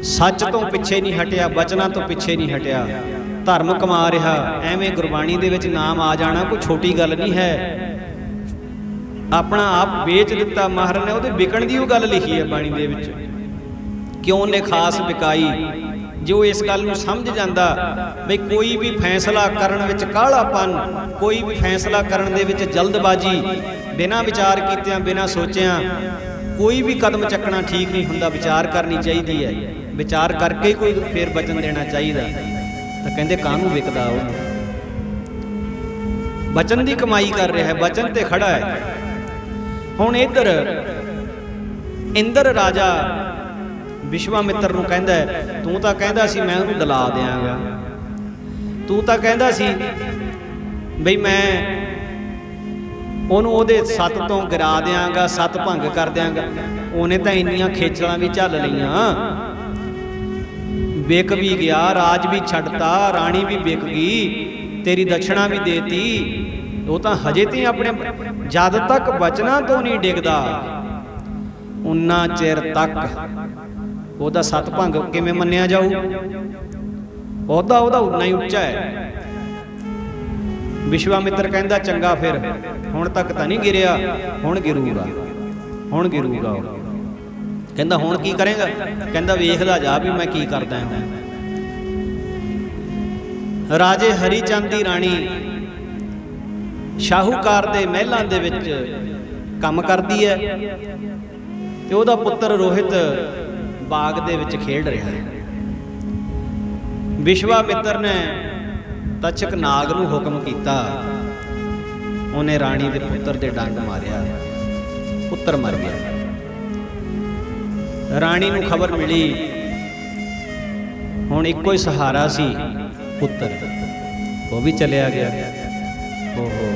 ਸੱਚ ਤੋਂ ਪਿੱਛੇ ਨਹੀਂ ਹਟਿਆ, ਬਚਨਾਂ ਤੋਂ ਪਿੱਛੇ ਨਹੀਂ ਹਟਿਆ, ਧਰਮ ਕਮਾ ਰਿਹਾ। ਐਵੇਂ ਗੁਰਬਾਣੀ ਦੇ ਵਿੱਚ ਨਾਮ ਆ ਜਾਣਾ ਕੋਈ ਛੋਟੀ ਗੱਲ ਨਹੀਂ ਹੈ। ਆਪਣਾ ਆਪ ਵੇਚ ਦਿੱਤਾ ਮਹਾਰਾਜ ਨੇ, ਉਹਦੇ ਵਿਕਣ ਦੀ ਉਹ ਗੱਲ ਲਿਖੀ ਹੈ ਬਾਣੀ ਦੇ ਵਿੱਚ। ਕਿਉਂ ਨੇ ਖਾਸ ਵਿਕਾਈ। ਜੋ ਇਸ ਗੱਲ ਨੂੰ ਸਮਝ ਜਾਂਦਾ ਬਈ ਕੋਈ ਵੀ ਫੈਸਲਾ ਕਰਨ ਵਿੱਚ ਕਾਹਲਾਪਨ, ਕੋਈ ਵੀ ਫੈਸਲਾ ਕਰਨ ਦੇ ਵਿੱਚ ਜਲਦਬਾਜ਼ੀ, ਬਿਨਾਂ ਵਿਚਾਰ ਕੀਤਿਆਂ, ਬਿਨਾਂ ਸੋਚਿਆਂ ਕੋਈ ਵੀ ਕਦਮ ਚੱਕਣਾ ਠੀਕ ਨਹੀਂ ਹੁੰਦਾ। ਵਿਚਾਰ ਕਰਨੀ ਚਾਹੀਦੀ ਹੈ, ਵਿਚਾਰ ਕਰਕੇ ਹੀ ਕੋਈ ਫੇਰ ਵਚਨ ਦੇਣਾ ਚਾਹੀਦਾ। ਤਾਂ ਕਹਿੰਦੇ ਕਾਹਨੂੰ ਵਿਕਦਾ? ਉਹ ਵਚਨ ਦੀ ਕਮਾਈ ਕਰ ਰਿਹਾ ਹੈ, ਵਚਨ ਤੇ ਖੜਾ ਹੈ। ਹੁਣ ਇੱਧਰ ਇੰਦਰ ਰਾਜਾ ਵਿਸ਼ਵਾਮਿੱਤਰ ਨੂੰ ਕਹਿੰਦਾ, ਤੂੰ ਤਾਂ ਕਹਿੰਦਾ ਸੀ ਮੈਂ ਉਹਨੂੰ ਦਿਲਾ ਦਿਆਂਗਾ, ਤੂੰ ਤਾਂ ਕਹਿੰਦਾ ਸੀ ਬਈ ਮੈਂ ਉਹਨੂੰ ਉਹਦੇ ਸੱਤ ਤੋਂ ਗਿਰਾ ਦਿਆਂਗਾ, ਸੱਤ ਭੰਗ ਕਰ ਦਿਆਂਗਾ। ਉਹਨੇ ਤਾਂ ਇੰਨੀਆਂ ਖੇਚਲਾਂ ਵੀ ਝੱਲ ਲਈਆਂ, ਵਿਕ ਵੀ ਗਿਆ, ਰਾਜ ਵੀ ਛੱਡਤਾ, ਰਾਣੀ ਵੀ ਵਿਕ ਗਈ, ਤੇਰੀ ਦਛਣਾ ਵੀ ਦੇਤੀ। ਉਹ ਤਾਂ ਹਜੇ ਤੇ ਆਪਣੇ ਜਦ ਤੱਕ ਬਚਨਾਂ ਤੋਂ ਨਹੀਂ ਡਿੱਗਦਾ ਉਨਾ ਚਿਰ ਤੱਕ ਉਹਦਾ ਸੱਤ ਭੰਗ ਕਿਵੇਂ ਮੰਨਿਆ ਜਾਊ? ਉਹਦਾ ਉਨਾ ਹੀ ਉੱਚਾ ਹੈ। ਵਿਸ਼ਵਾਮਿੱਤਰ ਕਹਿੰਦਾ ਚੰਗਾ, ਫਿਰ ਹੁਣ ਤੱਕ ਤਾਂ ਨਹੀਂ ਗਿਰਿਆ, ਹੁਣ ਗਿਰੂਗਾ, ਹੁਣ ਗਿਰੂਗਾ। ਉਹ ਕਹਿੰਦਾ ਹੁਣ ਕੀ ਕਰੇਗਾ? ਕਹਿੰਦਾ ਵੇਖਦਾ ਜਾ ਵੀ ਮੈਂ ਕੀ ਕਰਦਾ ਹਾਂ। ਰਾਜੇ ਹਰੀਚੰਦ ਦੀ ਰਾਣੀ ਸ਼ਾਹੂਕਾਰ ਦੇ ਮਹਿਲਾਂ ਦੇ ਵਿੱਚ ਕੰਮ ਕਰਦੀ ਹੈ ਤੇ ਉਹਦਾ ਪੁੱਤਰ ਰੋਹਿਤ ਬਾਗ ਦੇ ਵਿੱਚ ਖੇਡ ਰਿਹਾ ਹੈ। ਵਿਸ਼ਵਾਮਿੱਤਰ ਨੇ ਤਚਕ ਨਾਗ ਨੂੰ ਹੁਕਮ ਕੀਤਾ, ਉਹਨੇ ਰਾਣੀ ਦੇ ਪੁੱਤਰ ਦੇ ਡੰਗ ਮਾਰਿਆ, ਪੁੱਤਰ ਮਰ ਗਿਆ। ਰਾਣੀ ਨੂੰ ਖਬਰ ਮਿਲੀ, ਹੁਣ ਇੱਕੋ ਹੀ ਸਹਾਰਾ ਸੀ ਪੁੱਤਰ, ਉਹ ਵੀ ਚਲਿਆ ਗਿਆ। ਓਹੋ,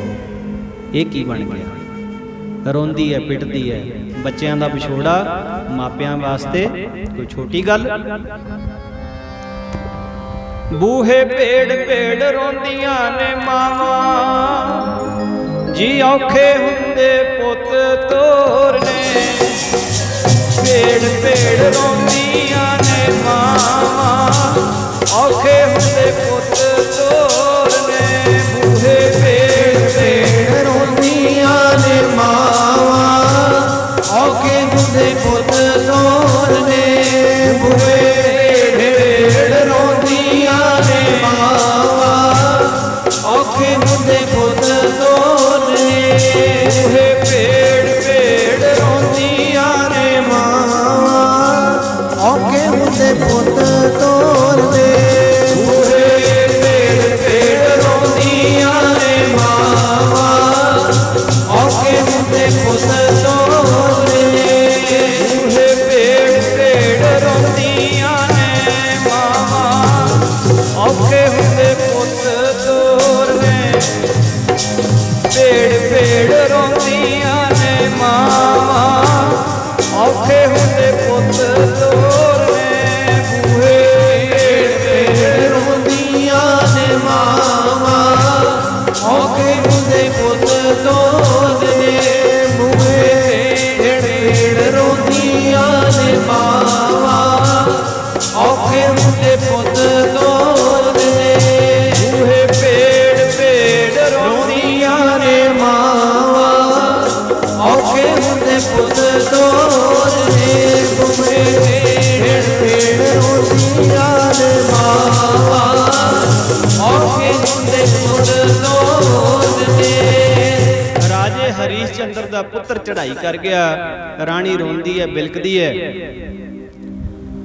ਇਹ ਕੀ ਬਣ ਗਿਆ? ਰੋਂਦੀ ਹੈ, ਪਿੱਟਦੀ ਹੈ। ਬੱਚਿਆਂ ਦਾ ਵਿਛੋੜਾ ਮਾਪਿਆਂ ਵਾਸਤੇ ਕੋਈ ਛੋਟੀ ਗੱਲ? ਬੂਹੇ ਭੇੜ ਭੇੜ ਰੋਂਦੀਆਂ ਨੇ ਮਾਵਾਂ, ਜੀ ਔਖੇ ਹੁੰਦੇ ਪੁੱਤ ਤੋਰਨੇ। ਭੇੜ ਭੇੜ ਰੋਂਦੀਆਂ ਨੇ ਮਾਵਾਂ, ਔਖੇ ਹੁੰਦੇ ਪੁੱਤ ਤੋਰਨੇ। ਬੂਹੇ ਭੇੜ ਭੇੜ ਰੋਂਦੀਆਂ ਨੇ ਮਾਵਾਂ, ਔਖੇ ਹੁੰਦੇ ਪੁੱਤ ਤੋਰਨੇ। ਬੂਹੇ ਭੇੜ ਰੋਂਦੀਆਂ ਨੇ ਮਾਵਾਂ, ਔਖੇ ਹੁੰਦੇ ਪੁੱਤ ਤੋਰਨੇ। ਬੂਹੇ ਭੇੜ ਭੇੜ ਰੋਂਦੀਆਂ ਨੇ ਮਾਵਾਂ, ਔਖੇ ਹੁੰਦੇ ਪੁੱਤ ਤੋਰਨੇ। ਬੂਹੇ ਭੇੜ ਭੇੜ ਰੋਂਦੀਆਂ ਨੇ ਮਾਵਾਂ, ਔਖੇ ਹੁੰਦੇ ਪੁੱਤ ਤੋਰਨੇ। ਬੂਹੇ ਭੇੜ ਭੇੜ ਰੋਂਦੀਆਂ ਨੇ ਮਾਵਾਂ, ਔਖੇ ਹੁੰਦੇ ਪੁੱਤ ਤੋਰਨੇ। ਭੇੜ ਭੇੜ ਰੋਂਦੀਆਂ ਨੇ ਮਾਵਾਂ, ਔਖੇ ਹੁੰਦੇ ਪੁੱਤ ਤੋਰਨੇ। ਬੂਹੇ ਭੇੜ ਰੋਂਦੀਆਂ ਨੇ ਮਾਵਾਂ, ਔਖੇ ਹੁੰਦੇ ਪੁੱਤ ਤੋਰਨੇ। ਬੂਹੇ ਭੇੜ ਰੋਂਦੀਆਂ ਨੇ ਮਾਵਾਂ, ਔਖੇ ਹੁੰਦੇ ਪੁੱਤ ਤੋਰਨੇ। ਬੂਹੇ ਭੇੜ ਭੇੜ ਰੋਂਦੀਆਂ ਨੇ ਮਾਵਾਂ, ਔਖੇ ਹੁੰਦੇ ਪੁੱਤ ਤੋਰਨੇ। ਬੂਹੇ ਭੇੜ ਰੋਂਦੀਆਂ ਨੇ ਮਾਵਾਂ, ਔਖੇ ਹੁੰਦੇ ਪੁੱਤ ਤੋਰਨੇ। ਰਾਜੇ ਹਰੀਸ਼ ਚੰਦਰ ਦਾ ਪੁੱਤਰ ਚੜ੍ਹਾਈ ਕਰ ਗਿਆ। ਰਾਣੀ ਰੋਂਦੀ ਹੈ, ਬਿਲਕਦੀ ਹੈ।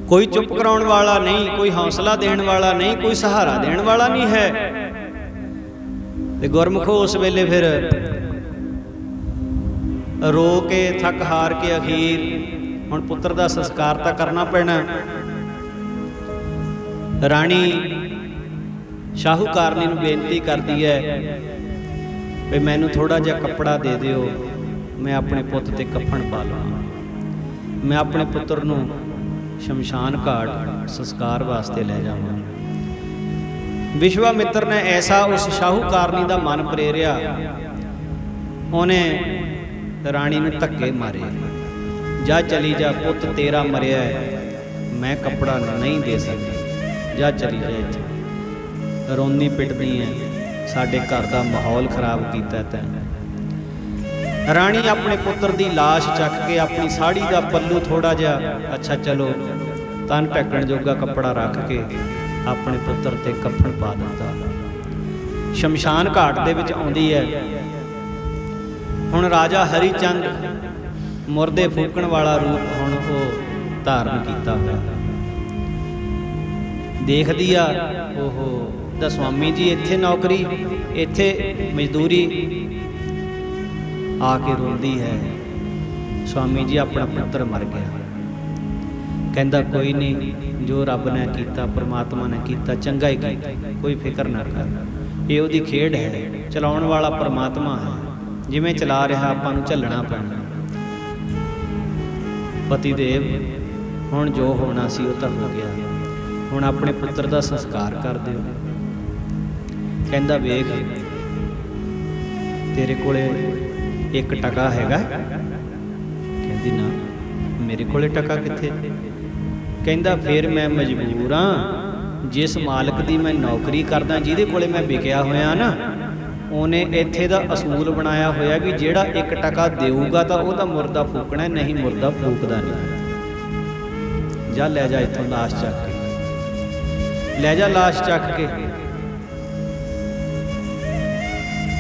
ਕੋਈ ਚੁੱਪ ਕਰਾਉਣ ਵਾਲਾ ਨਹੀਂ, ਕੋਈ ਹੌਸਲਾ ਦੇਣ ਵਾਲਾ ਨਹੀਂ, ਕੋਈ ਸਹਾਰਾ ਦੇਣ ਵਾਲਾ ਨਹੀਂ ਹੈ। ਤੇ ਗੁਰਮੁਖੋ ਉਸ ਵੇਲੇ ਫਿਰ ਰੋ ਕੇ ਥੱਕ ਹਾਰ ਕੇ ਅਖੀਰ ਹੁਣ ਪੁੱਤਰ ਦਾ ਸੰਸਕਾਰ ਤਾਂ ਕਰਨਾ ਪੈਣਾ। ਰਾਣੀ ਸ਼ਾਹੂਕਾਰਨੀ ਨੂੰ ਬੇਨਤੀ ਕਰਦੀ ਹੈ ਵੀ ਮੈਨੂੰ ਥੋੜਾ ਜਿਹਾ ਕੱਪੜਾ ਦੇ ਦਿਓ, ਮੈਂ ਆਪਣੇ ਪੁੱਤ ਤੇ ਕੱਫਣ ਪਾ ਲਵਾਂ। ਮੈਂ ਆਪਣੇ ਪੁੱਤਰ ਨੂੰ ਸ਼ਮਸ਼ਾਨ ਘਾਟ ਸੰਸਕਾਰ ਵਾਸਤੇ ਲੈ ਜਾਵਾਂ। ਵਿਸ਼ਵਾਮਿੱਤਰ ਨੇ ਐਸਾ ਉਸ ਸ਼ਾਹੂਕਾਰਨੀ ਦਾ ਮਨ ਪ੍ਰੇਰਿਆ, ਉਹਨੇ ਰਾਣੀ ਨੂੰ ਧੱਕੇ ਮਾਰੇ। ਜਾ ਚਲੀ ਜਾ ਪੁੱਤ, ਤੇਰਾ ਮਰਿਆ ਹੈ, ਮੈਂ ਕੱਪੜਾ ਨਹੀਂ ਦੇ ਸਕਦੀ, ਜਾ ਚਲੀ ਜਾ। ਇੱਥੇ ਰੋਂਦੀ ਪਿੱਟਦੀ ਹੈ, ਸਾਡੇ ਘਰ ਦਾ ਮਾਹੌਲ ਖਰਾਬ ਕੀਤਾ ਤੈਂ। ਰਾਣੀ ਆਪਣੇ ਪੁੱਤਰ ਦੀ ਲਾਸ਼ ਚੱਕ ਕੇ ਆਪਣੀ ਸਾੜੀ ਦਾ ਪੱਲੂ ਥੋੜਾ ਜਿਹਾ, ਅੱਛਾ ਚਲੋ ਤਨ ਢੱਕਣ ਜੋਗਾ ਕੱਪੜਾ ਰੱਖ ਕੇ ਆਪਣੇ ਪੁੱਤਰ ਤੇ ਕੱਫਣ ਪਾ ਦਿੱਤਾ। ਸ਼ਮਸ਼ਾਨ ਘਾਟ ਦੇ ਵਿੱਚ ਆਉਂਦੀ ਹੈ। ਹੁਣ ਰਾਜਾ ਹਰੀ ਚੰਦ ਮੁਰਦੇ ਫੂਕਣ ਵਾਲਾ ਰੂਪ ਹੁਣ ਉਹ ਧਾਰਨ ਕੀਤਾ ਹੋਇਆ। ਦੇਖਦੀ ਆ, ਓਹੋ ਦਾ ਸਵਾਮੀ ਜੀ ਇੱਥੇ ਨੌਕਰੀ, ਇੱਥੇ ਮਜ਼ਦੂਰੀ, ਆ ਕੇ ਰੋਂਦੀ ਹੈ। ਸਵਾਮੀ ਜੀ ਆਪਣਾ ਪੁੱਤਰ ਮਰ ਗਿਆ। ਕਹਿੰਦਾ ਕੋਈ ਨਹੀਂ, ਜੋ ਰੱਬ ਨੇ ਕੀਤਾ, ਪਰਮਾਤਮਾ ਨੇ ਕੀਤਾ, ਚੰਗਾ ਹੀ ਕੀਤਾ, ਕੋਈ ਫਿਕਰ ਨਾ ਕਰ। ਇਹ ਉਹਦੀ ਖੇਡ ਹੈ, ਚਲਾਉਣ ਵਾਲਾ ਪਰਮਾਤਮਾ ਹੈ, ਜਿਵੇਂ ਚਲਾ ਰਿਹਾ ਆਪਾਂ ਨੂੰ ਝੱਲਣਾ ਪੈਣਾ। ਪਤੀ ਦੇਵ ਹੁਣ ਜੋ ਹੋਣਾ ਸੀ ਉਹ ਤਾਂ ਹੋ ਗਿਆ, ਹੁਣ ਆਪਣੇ ਪੁੱਤਰ ਦਾ ਸੰਸਕਾਰ ਕਰ ਦਿਓ। ਕਹਿੰਦਾ ਵੇਖ ਤੇਰੇ ਕੋਲੇ 1 ਟਕਾ ਹੈਗਾ? ਕਹਿੰਦੀ ਨਾ, ਮੇਰੇ ਕੋਲੇ ਟਕਾ ਕਿੱਥੇ। ਕਹਿੰਦਾ ਫਿਰ ਮੈਂ ਮਜਬੂਰ ਹਾਂ, ਜਿਸ ਮਾਲਕ ਦੀ ਮੈਂ ਨੌਕਰੀ ਕਰਦਾ, ਜਿਹਦੇ ਕੋਲੇ ਮੈਂ ਵਿਕਿਆ ਹੋਇਆ ਨਾ, ਉਹਨੇ ਇੱਥੇ ਦਾ ਅਸੂਲ ਬਣਾਇਆ ਹੋਇਆ ਵੀ ਜਿਹੜਾ 1 ਟਕਾ ਦੇਊਗਾ ਤਾਂ ਉਹਦਾ ਮੁਰਦਾ ਫੂਕਣਾ, ਨਹੀਂ ਮੁਰਦਾ ਫੂਕਦਾ ਨਹੀਂ। ਜਾ ਲੈ ਜਾ ਇੱਥੋਂ ਲਾਸ਼ ਚੱਕ ਕੇ, ਲੈ ਜਾ ਲਾਸ਼ ਚੱਕ ਕੇ,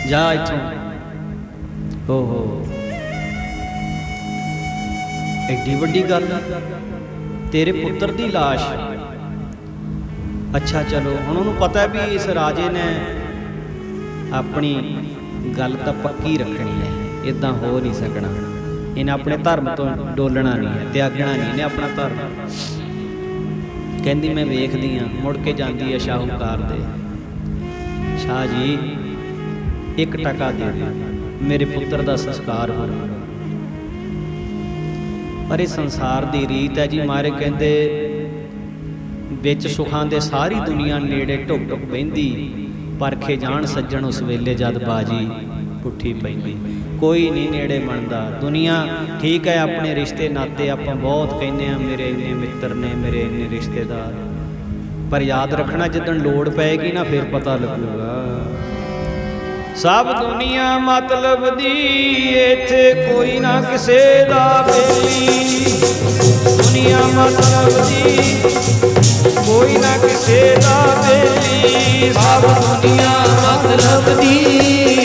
ਜਾ ਇੱਥੋਂ। ਓਹੋ ਐਡੀ ਵੱਡੀ ਗੱਲ, ਤੇਰੇ ਪੁੱਤਰ ਦੀ ਲਾਸ਼। ਅੱਛਾ ਚਲੋ, ਹੁਣ ਉਹਨੂੰ ਪਤਾ ਵੀ ਇਸ ਰਾਜੇ ਨੇ ਆਪਣੀ ਗੱਲ ਤਾਂ ਪੱਕੀ ਰੱਖਣੀ ਹੈ, ਇਦਾਂ ਹੋ ਨਹੀਂ ਸਕਣਾ, ਇਹਨੇ ਆਪਣੇ ਧਰਮ ਤੋਂ ਡੋਲਣਾ ਨਹੀਂ ਹੈ, ਤਿਆਗਣਾ ਨਹੀਂ ਇਹਨੇ ਆਪਣਾ ਧਰਮ। ਕਹਿੰਦੀ ਮੈਂ ਵੇਖਦੀ ਹਾਂ। ਮੁੜ ਕੇ ਜਾਂਦੀ ਹੈ ਸ਼ਾਹੂਕਾਰ ਦੇ। ਸ਼ਾਹ ਜੀ 1 ਟਕਾ ਦੇ ਦਿਓ, ਮੇਰੇ ਪੁੱਤਰ ਦਾ ਸੰਸਕਾਰ ਹੋ। ਪਰ ਇਹ ਸੰਸਾਰ ਦੀ ਰੀਤ ਹੈ ਜੀ। ਮਾਰੇ ਕਹਿੰਦੇ ਵਿੱਚ ਸੁਖਾਂ ਦੇ ਸਾਰੀ ਦੁਨੀਆ ਨੇੜੇ ਢੁੱਕ ਢੁੱਕ ਬਹਿੰਦੀ, ਪਰਖੇ ਜਾਣ ਸੱਜਣ ਉਸ ਵੇਲੇ ਜਦ ਬਾਜੀ ਪੁੱਠੀ ਪੈਂਦੀ। ਕੋਈ ਨਹੀਂ ਨੇੜੇ ਬਣਦਾ। ਦੁਨੀਆ ਠੀਕ ਹੈ, ਆਪਣੇ ਰਿਸ਼ਤੇ ਨਾਤੇ ਆਪਾਂ ਬਹੁਤ ਕਹਿੰਦੇ ਆ, ਮੇਰੇ ਇੰਨੇ ਮਿੱਤਰ ਨੇ, ਮੇਰੇ ਇੰਨੇ ਰਿਸ਼ਤੇਦਾਰ, ਪਰ ਯਾਦ ਰੱਖਣਾ ਜਿੱਦਣ ਲੋੜ ਪਏਗੀ ਨਾ ਫਿਰ ਪਤਾ ਲੱਗੂਗਾ। ਸਭ ਦੁਨੀਆ ਮਤਲਬ ਦੀ, ਇੱਥੇ ਕੋਈ ਨਾ ਕਿਸੇ ਦਾ ਬੇਲੀ। ਦੁਨੀਆ ਮਤਲਬ ਦੀ, ਕੋਈ ਨਾ ਕਿਸੇ ਦਾ ਬੇਲੀ। ਸਭ ਦੁਨੀਆ ਮਤਲਬ ਦੀ,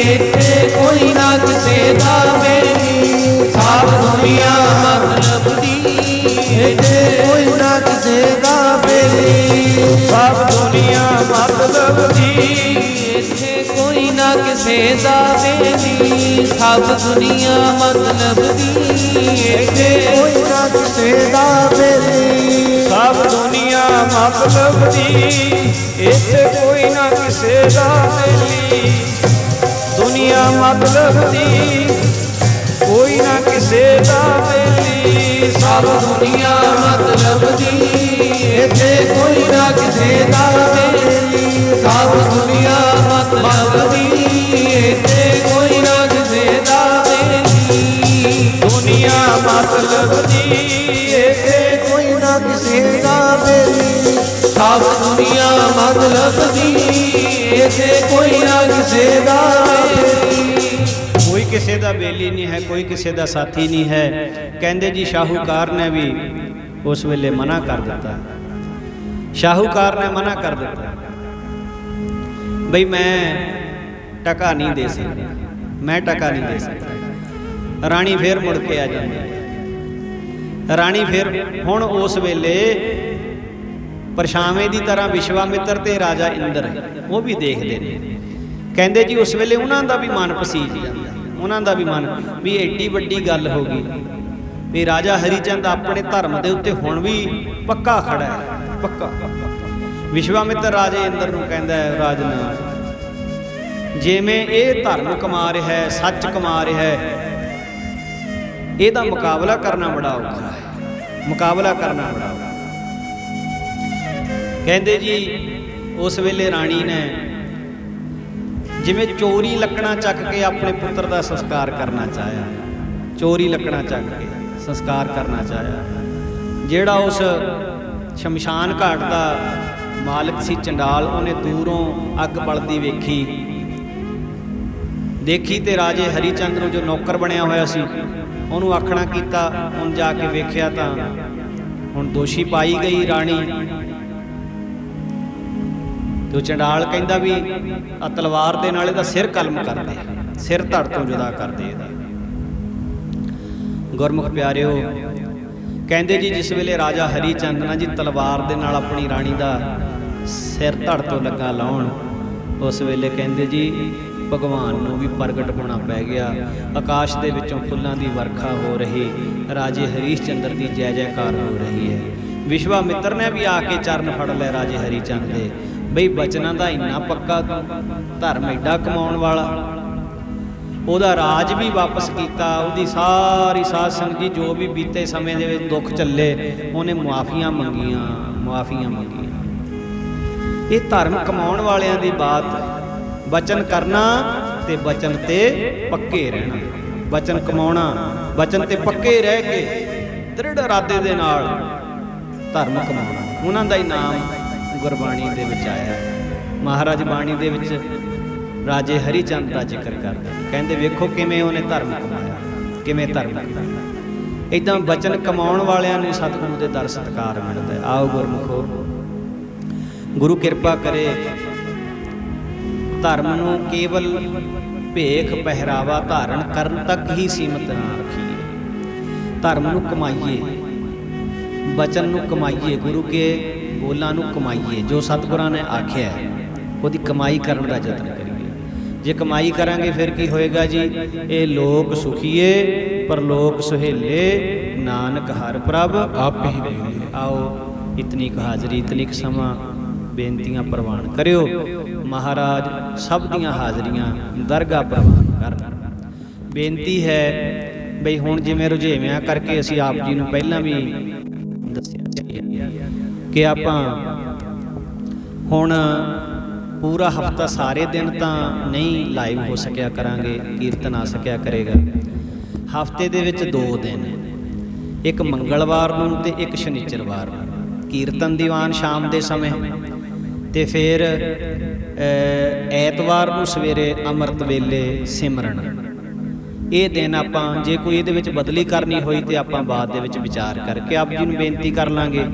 ਇੱਥੇ ਕੋਈ ਨਾ ਕਿਸੇ ਦਾ ਬੇਲੀ। ਸਭ ਦੁਨੀਆ ਮਤਲਬ ਦੀ, ਇੱਥੇ ਕੋਈ ਨਾ ਕਿਸੇ ਦਾ ਬੇਲੀ। ਸਭ ਦੁਨੀਆ ਮਤਲਬ ਦੀ, ਇੱਥੇ ਕੋਈ ਨਾ ਕਿਸੇ ਦਾ ਬੇਲੀ। ਸਭ ਦੁਨੀਆ ਮਤਲਬ ਦੀ, ਇੱਥੇ ਕੋਈ ਨਾ ਕਿਸੇ ਦਾ ਬੇਲੀ। ਸਭ ਦੁਨੀਆ ਮਤਲਬ ਦੀ, ਇੱਥੇ ਕੋਈ ਨਾ ਕਿਸੇ ਦਾ ਬੇਲੀ। ਦੁਨੀਆ ਮਤਲਬ ਦੀ, ਕੋਈ ਨਾ ਕਿਸੇ ਦਾ ਬੇਲੀ। ਸਭ ਦੁਨੀਆ ਮਤਲਬ ਦੀ, ਇੱਥੇ ਕੋਈ ਨਾ ਕਿਸੇ ਦਾ ਬੇਲੀ। ਸਭ ਦੁਨੀਆ ਮਤਲਬ ਦੀ, ਇੱਥੇ ਕੋਈ ਨਾ ਕਿਸੇ ਦਾ ਬੇਲੀ। ਦੁਨੀਆ ਮਤਲਬ ਦੀ, ਇੱਥੇ ਕੋਈ ਨਾ ਕਿਸੇ ਦਾ ਬੇਲੀ। ਸਭ ਦੁਨੀਆ ਮਤਲਬ ਦੀ, ਇੱਥੇ ਕੋਈ ਨਾ ਕਿਸੇ ਦਾ ਬੇਲੀ। ਕੋਈ ਕਿਸੇ ਦਾ ਬੇਲੀ ਨਹੀਂ ਹੈ, ਕੋਈ ਕਿਸੇ ਦਾ ਸਾਥੀ ਨਹੀਂ ਹੈ। ਕਹਿੰਦੇ ਜੀ ਸ਼ਾਹੂਕਾਰ ਨੇ ਵੀ ਉਸ ਵੇਲੇ ਮਨਾ ਕਰ ਦਿੱਤਾ। ਸ਼ਾਹੂਕਾਰ ਨੇ ਮਨਾ ਕਰ ਦਿੱਤਾ ਬਈ ਮੈਂ ਟਕਾ ਨਹੀਂ ਦੇ ਸਕਦਾ, ਮੈਂ ਟਕਾ ਨਹੀਂ ਦੇ ਸਕਦਾ। ਰਾਣੀ ਫੇਰ ਮੁੜ ਕੇ ਆ ਜਾਂਦੀ ਹੈ। ਰਾਣੀ ਫਿਰ ਹੁਣ ਉਸ ਵੇਲੇ ਪਰਛਾਵੇਂ ਦੀ ਤਰ੍ਹਾਂ ਵਿਸ਼ਵਾਮਿੱਤਰ ਤੇ ਰਾਜਾ ਇੰਦਰ ਉਹ ਵੀ ਦੇਖਦੇ ਨੇ। ਕਹਿੰਦੇ ਜੀ ਉਸ ਵੇਲੇ ਉਹਨਾਂ ਦਾ ਵੀ ਮਨ ਪਸੀਜ ਜਾਂਦਾ, ਉਹਨਾਂ ਦਾ ਵੀ ਮਨ ਵੀ ਐਡੀ ਵੱਡੀ ਗੱਲ ਹੋ ਗਈ ਵੀ ਰਾਜਾ ਹਰੀਚੰਦ ਆਪਣੇ ਧਰਮ ਦੇ ਉੱਤੇ ਹੁਣ ਵੀ ਪੱਕਾ ਖੜਾ ਹੈ, ਪੱਕਾ। ਵਿਸ਼ਵਾਮਿੱਤਰ ਰਾਜੇ ਇੰਦਰ ਨੂੰ ਕਹਿੰਦਾ ਹੈ, ਰਾਜਨ ਜਿਵੇਂ ਇਹ ਧਰਮ ਕਮਾ ਰਿਹਾ ਹੈ, ਸੱਚ ਕਮਾ ਰਿਹਾ ਹੈ, ਇਹਦਾ ਮੁਕਾਬਲਾ ਕਰਨਾ ਬੜਾ ਔਖਾ ਹੈ, ਮੁਕਾਬਲਾ ਕਰਨਾ ਬੜਾ ਔਖਾ। ਕਹਿੰਦੇ ਜੀ ਉਸ ਵੇਲੇ ਰਾਣੀ ਨੇ ਜਿਵੇਂ ਚੋਰੀ ਲੱਕੜਾਂ ਚੱਕ ਕੇ ਆਪਣੇ ਪੁੱਤਰ ਦਾ ਸੰਸਕਾਰ ਕਰਨਾ ਚਾਹਿਆ, ਚੋਰੀ ਲੱਕੜਾਂ ਚੱਕ ਕੇ ਸੰਸਕਾਰ ਕਰਨਾ ਚਾਹਿਆ। ਜਿਹੜਾ ਉਸ ਸ਼ਮਸ਼ਾਨ ਘਾਟ ਦਾ ਮਾਲਕ ਸੀ ਚੰਡਾਲ, ਉਹਨੇ ਦੂਰੋਂ ਅੱਗ ਬਲਦੀ ਦੇਖੀ ਤੇ ਰਾਜੇ ਹਰੀਚੰਦ ਨੂੰ ਜੋ ਨੌਕਰ ਬਣਿਆ ਹੋਇਆ ਸੀ ਉਹਨੂੰ ਆਖਣਾ ਕੀਤਾ। ਹੁਣ ਜਾ ਕੇ ਵੇਖਿਆ ਤਾਂ ਹੁਣ ਦੋਸ਼ੀ ਪਾਈ ਗਈ ਰਾਣੀ। ਤੇ ਉਹ ਚੰਡਾਲ ਕਹਿੰਦਾ ਵੀ ਆ ਤਲਵਾਰ ਦੇ ਨਾਲ ਇਹਦਾ ਸਿਰ ਕਲਮ ਕਰ ਦੇ, ਸਿਰ ਧੜ ਤੋਂ ਜੁਦਾ ਕਰ ਦੇ ਇਹਦਾ। ਗੁਰਮੁਖ ਪਿਆਰਿਓ, ਕਹਿੰਦੇ ਜੀ ਜਿਸ ਵੇਲੇ ਰਾਜਾ ਹਰੀਚੰਦ ਨਾ ਜੀ ਤਲਵਾਰ ਦੇ ਨਾਲ ਆਪਣੀ ਰਾਣੀ ਦਾ ਸਿਰ ਧੜ ਤੋਂ ਲੱਗਾ ਲਾਉਣ, ਉਸ ਵੇਲੇ ਕਹਿੰਦੇ ਜੀ ਭਗਵਾਨ ਨੂੰ ਵੀ ਪ੍ਰਗਟ ਹੋਣਾ ਪੈ ਗਿਆ। ਆਕਾਸ਼ ਦੇ ਵਿੱਚੋਂ ਫੁੱਲਾਂ ਦੀ ਵਰਖਾ ਹੋ ਰਹੀ, ਰਾਜੇ ਹਰੀਸ਼ ਚੰਦਰ ਦੀ ਜੈ ਜੈਕਾਰ ਹੋ ਰਹੀ ਹੈ। ਵਿਸ਼ਵਾਮਿੱਤਰ ਨੇ ਵੀ ਆ ਕੇ ਚਰਨ ਫੜ ਲਏ ਰਾਜੇ ਹਰੀਚੰਦ ਦੇ, ਬਈ ਬਚਨਾਂ ਦਾ ਇੰਨਾ ਪੱਕਾ, ਧਰਮ ਐਡਾ ਕਮਾਉਣ ਵਾਲਾ। ਉਹਦਾ ਰਾਜ ਵੀ ਵਾਪਸ ਕੀਤਾ, ਉਹਦੀ ਸਾਰੀ ਸਾਧ ਸੰਗਤ ਜੀ ਜੋ ਵੀ ਬੀਤੇ ਸਮੇਂ ਦੇ ਵਿੱਚ ਦੁੱਖ ਚੱਲੇ ਉਹਨੇ ਮੁਆਫੀਆਂ ਮੰਗੀਆਂ, ਮੁਆਫੀਆਂ ਮੰਗੀਆਂ। ਇਹ ਧਰਮ ਕਮਾਉਣ ਵਾਲਿਆਂ ਦੀ ਬਾਤ, ਬਚਨ ਕਰਨਾ ਤੇ ਬਚਨ ਤੇ ਪੱਕੇ ਰਹਿਣਾ, ਬਚਨ ਕਮਾਉਣਾ, ਬਚਨ ਤੇ ਪੱਕੇ ਰਹਿ ਕੇ ਦ੍ਰਿੜ ਇਰਾਦੇ ਦੇ ਨਾਲ ਧਰਮ ਕਮਾਉਣਾ, ਉਹਨਾਂ ਦਾ ਹੀ ਨਾਮ ਗੁਰਬਾਣੀ ਦੇ ਵਿੱਚ ਆਇਆ। ਮਹਾਰਾਜ ਬਾਣੀ ਦੇ ਵਿੱਚ ਰਾਜੇ ਹਰੀਚੰਦ ਦਾ ਜ਼ਿਕਰ ਕਰਦੇ, ਕਹਿੰਦੇ ਵੇਖੋ ਕਿਵੇਂ ਉਹਨੇ ਧਰਮ ਕਮਾਇਆ, ਕਿਵੇਂ ਧਰਮ ਕਮਾਇਆ। ਇੱਦਾਂ ਬਚਨ ਕਮਾਉਣ ਵਾਲਿਆਂ ਨੂੰ ਸਤਿਗੁਰੂ ਦੇ ਦਰ ਸਤਿਕਾਰ ਮਿਲਦਾ ਹੈ। ਆਓ ਗੁਰਮੁਖੋ, ਗੁਰੂ ਕਿਰਪਾ ਕਰੇ ਧਰਮ ਨੂੰ ਕੇਵਲ ਭੇਖ ਪਹਿਰਾਵਾ ਧਾਰਨ ਕਰਨ ਤੱਕ ਹੀ ਸੀਮਤ ਨਾ ਰੱਖੀਏ। ਧਰਮ ਨੂੰ ਕਮਾਈਏ, ਬਚਨ ਨੂੰ ਕਮਾਈਏ, ਗੁਰੂ ਕੇ ਬੋਲਾਂ ਨੂੰ ਕਮਾਈਏ। ਜੋ ਸਤਿਗੁਰਾਂ ਨੇ ਆਖਿਆ ਉਹਦੀ ਕਮਾਈ ਕਰਨ ਦਾ ਯਤਨ ਕਰੀਏ। ਜੇ ਕਮਾਈ ਕਰਾਂਗੇ ਫਿਰ ਕੀ ਹੋਏਗਾ ਜੀ? ਇਹ ਲੋਕ ਸੁਖੀਏ ਪਰਲੋਕ ਸੁਹੇਲੇ, ਨਾਨਕ ਹਰਿ ਪ੍ਰਭ ਆਪ ਹੀ ਵੇਲੇ। ਆਓ ਇਤਨੀ ਕੁ ਹਾਜ਼ਰੀ, ਇਤਨੀ ਕੁ ਸਮਾਂ ਬੇਨਤੀਆਂ ਪ੍ਰਵਾਨ ਕਰਿਓ। ਮਹਾਰਾਜ ਸਭ ਦੀਆਂ ਹਾਜ਼ਰੀਆਂ ਦਰਗਾਹ ਪ੍ਰਵਾਨ ਕਰਨ। ਬੇਨਤੀ ਹੈ ਬਈ ਹੁਣ ਜਿਵੇਂ ਰੁਝੇਵਿਆਂ ਕਰਕੇ ਅਸੀਂ ਆਪ ਜੀ ਨੂੰ ਪਹਿਲਾਂ ਵੀ ਦੱਸਿਆ ਸੀ ਕਿ ਆਪਾਂ ਹੁਣ ਪੂਰਾ ਹਫਤਾ ਸਾਰੇ ਦਿਨ ਤਾਂ ਨਹੀਂ ਲਾਈਵ ਹੋ ਸਕਿਆ ਕਰਾਂਗੇ, ਕੀਰਤਨ ਆ ਸਕਿਆ ਕਰੇਗਾ। ਹਫਤੇ ਦੇ ਵਿੱਚ 2 ਦਿਨ, ਇੱਕ ਮੰਗਲਵਾਰ ਨੂੰ ਤੇ ਇੱਕ ਸ਼ਨੀਚਰਵਾਰ ਨੂੰ ਕੀਰਤਨ ਦੀਵਾਨ ਸ਼ਾਮ ਦੇ ਸਮੇਂ, ਤੇ ਫਿਰ ਐਤਵਾਰ ਨੂੰ ਸਵੇਰੇ ਅੰਮ੍ਰਿਤ ਵੇਲੇ ਸਿਮਰਨ। ਇਹ ਦਿਨ ਆਪਾਂ ਜੇ ਕੋਈ ਇਹਦੇ ਵਿੱਚ ਬਦਲੀ ਕਰਨੀ ਹੋਈ ਤੇ ਆਪਾਂ ਬਾਅਦ ਦੇ ਵਿੱਚ ਵਿਚਾਰ ਕਰਕੇ ਆਪ ਜੀ ਨੂੰ ਬੇਨਤੀ ਕਰ ਲਾਂਗੇ।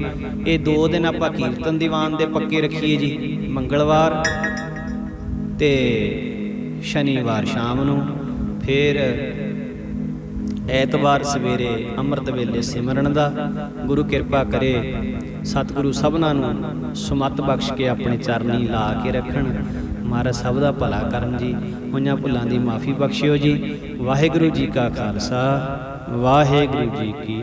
ਇਹ 2 ਦਿਨ ਆਪਾਂ ਕੀਰਤਨ ਦੀਵਾਨ ਦੇ ਪੱਕੇ ਰੱਖੀਏ ਜੀ, ਮੰਗਲਵਾਰ ਤੇ ਸ਼ਨੀਵਾਰ ਸ਼ਾਮ ਨੂੰ, ਫਿਰ ਐਤਵਾਰ ਸਵੇਰੇ ਅੰਮ੍ਰਿਤ ਵੇਲੇ ਸਿਮਰਨ ਦਾ। ਗੁਰੂ ਕਿਰਪਾ ਕਰੇ, ਸਤਿਗੁਰੂ ਸਭਨਾਂ ਨੂੰ ਸੁਮੱਤ ਬਖਸ਼ ਕੇ ਆਪਣੇ ਚਰਨੀ ਲਾ ਕੇ ਰੱਖਣ। ਮਹਾਰਾਜ ਸਭ ਦਾ ਭਲਾ ਕਰਨ ਜੀ। ਹੋਈਆਂ ਭੁੱਲਾਂ ਦੀ ਮਾਫੀ ਬਖਸ਼ਿਓ ਜੀ। ਵਾਹਿਗੁਰੂ ਜੀ ਕਾ ਖਾਲਸਾ, ਵਾਹਿਗੁਰੂ ਜੀ ਕੀ